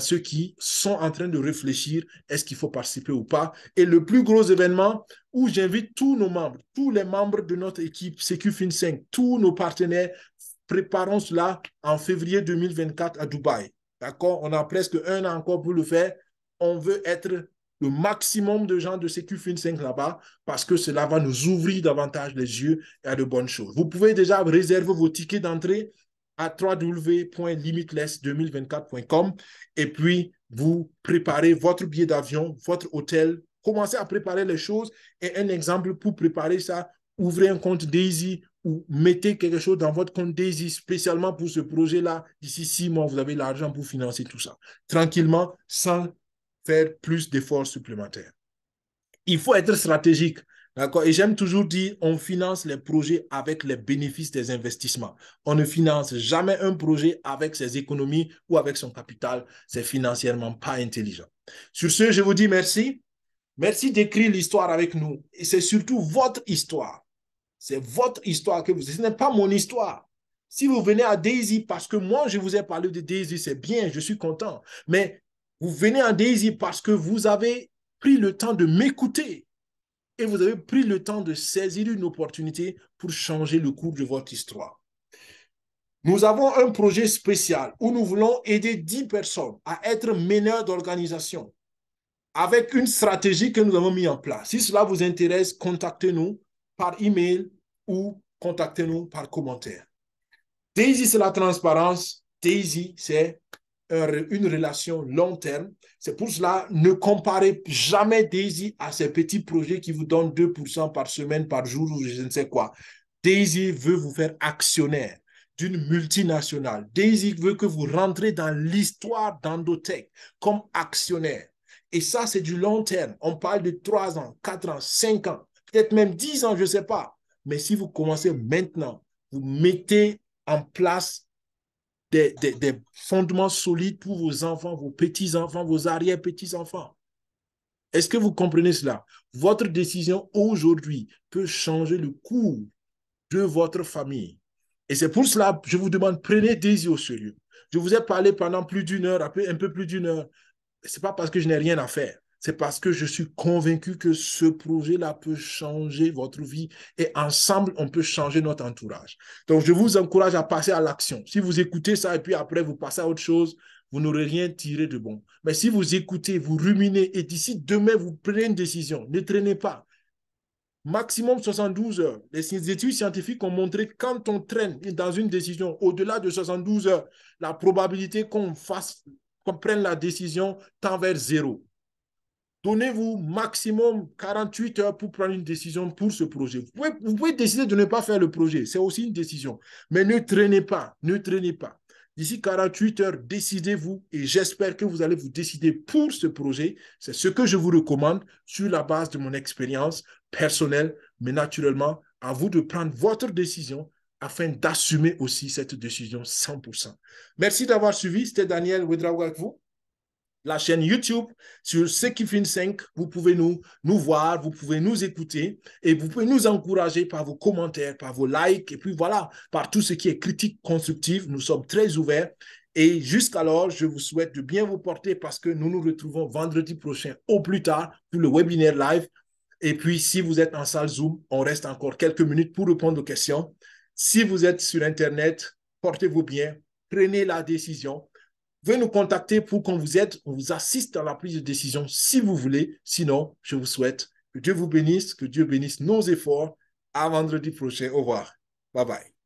ceux qui sont en train de réfléchir, est-ce qu'il faut participer ou pas. Et le plus gros événement où j'invite tous nos membres, tous les membres de notre équipe SecuFin5, tous nos partenaires, préparons cela en février 2024 à Dubaï. D'accord? On a presque 1 an encore pour le faire. On veut être le maximum de gens de SecuFin5 là-bas parce que cela va nous ouvrir davantage les yeux et à de bonnes choses. Vous pouvez déjà réserver vos tickets d'entrée à www.limitless2024.com et puis vous préparez votre billet d'avion, votre hôtel, commencez à préparer les choses et un exemple pour préparer ça, ouvrez un compte Daisy ou mettez quelque chose dans votre compte Daisy spécialement pour ce projet-là. D'ici 6 mois, vous avez l'argent pour financer tout ça. Tranquillement, sans faire plus d'efforts supplémentaires. Il faut être stratégique. D'accord? Et j'aime toujours dire, on finance les projets avec les bénéfices des investissements. On ne finance jamais un projet avec ses économies ou avec son capital. C'est financièrement pas intelligent. Sur ce, je vous dis merci. Merci d'écrire l'histoire avec nous. Et c'est surtout votre histoire. C'est votre histoire que vous... Ce n'est pas mon histoire. Si vous venez à Daisy, parce que moi, je vous ai parlé de Daisy, c'est bien, je suis content. Mais vous venez à Daisy parce que vous avez pris le temps de m'écouter et vous avez pris le temps de saisir une opportunité pour changer le cours de votre histoire. Nous avons un projet spécial où nous voulons aider 10 personnes à être meneurs d'organisation avec une stratégie que nous avons mis en place. Si cela vous intéresse, contactez-nous par email ou contactez-nous par commentaire. Daisy, c'est la transparence. Daisy, c'est une relation long terme. C'est pour cela, ne comparez jamais Daisy à ces petits projets qui vous donnent 2% par semaine, par jour ou je ne sais quoi. Daisy veut vous faire actionnaire d'une multinationale. Daisy veut que vous rentrez dans l'histoire d'Endotech comme actionnaire. Et ça, c'est du long terme. On parle de 3 ans, 4 ans, 5 ans, peut-être même 10 ans, je ne sais pas. Mais si vous commencez maintenant, vous mettez en place des fondements solides pour vos enfants, vos petits-enfants, vos arrière-petits-enfants. Est-ce que vous comprenez cela? Votre décision aujourd'hui peut changer le cours de votre famille. Et c'est pour cela que je vous demande, prenez Daisy au sérieux. Je vous ai parlé pendant plus d'une heure, un peu plus d'une heure. Ce n'est pas parce que je n'ai rien à faire. C'est parce que je suis convaincu que ce projet-là peut changer votre vie et ensemble, on peut changer notre entourage. Donc, je vous encourage à passer à l'action. Si vous écoutez ça et puis après, vous passez à autre chose, vous n'aurez rien tiré de bon. Mais si vous écoutez, vous ruminez et d'ici demain, vous prenez une décision, ne traînez pas. Maximum 72 heures. Les études scientifiques ont montré que quand on traîne dans une décision au-delà de 72 heures, la probabilité qu'on prenne la décision tend vers zéro. Donnez-vous maximum 48 heures pour prendre une décision pour ce projet. Vous pouvez décider de ne pas faire le projet, c'est aussi une décision. Mais ne traînez pas, ne traînez pas. D'ici 48 heures, décidez-vous et j'espère que vous allez vous décider pour ce projet. C'est ce que je vous recommande sur la base de mon expérience personnelle, mais naturellement, à vous de prendre votre décision afin d'assumer aussi cette décision 100%. Merci d'avoir suivi. C'était Daniel Ouedraogo avec vous. La chaîne YouTube sur Sekifin 5. Vous pouvez nous voir, vous pouvez nous écouter et vous pouvez nous encourager par vos commentaires, par vos likes et puis voilà, par tout ce qui est critique constructive. Nous sommes très ouverts et jusqu'alors, je vous souhaite de bien vous porter parce que nous nous retrouvons vendredi prochain au plus tard pour le webinaire live. Et puis, si vous êtes en salle Zoom, on reste encore quelques minutes pour répondre aux questions. Si vous êtes sur Internet, portez-vous bien, prenez la décision. Veuillez nous contacter pour qu'on vous aide, on vous assiste dans la prise de décision si vous voulez. Sinon, je vous souhaite que Dieu vous bénisse, que Dieu bénisse nos efforts. À vendredi prochain. Au revoir. Bye bye.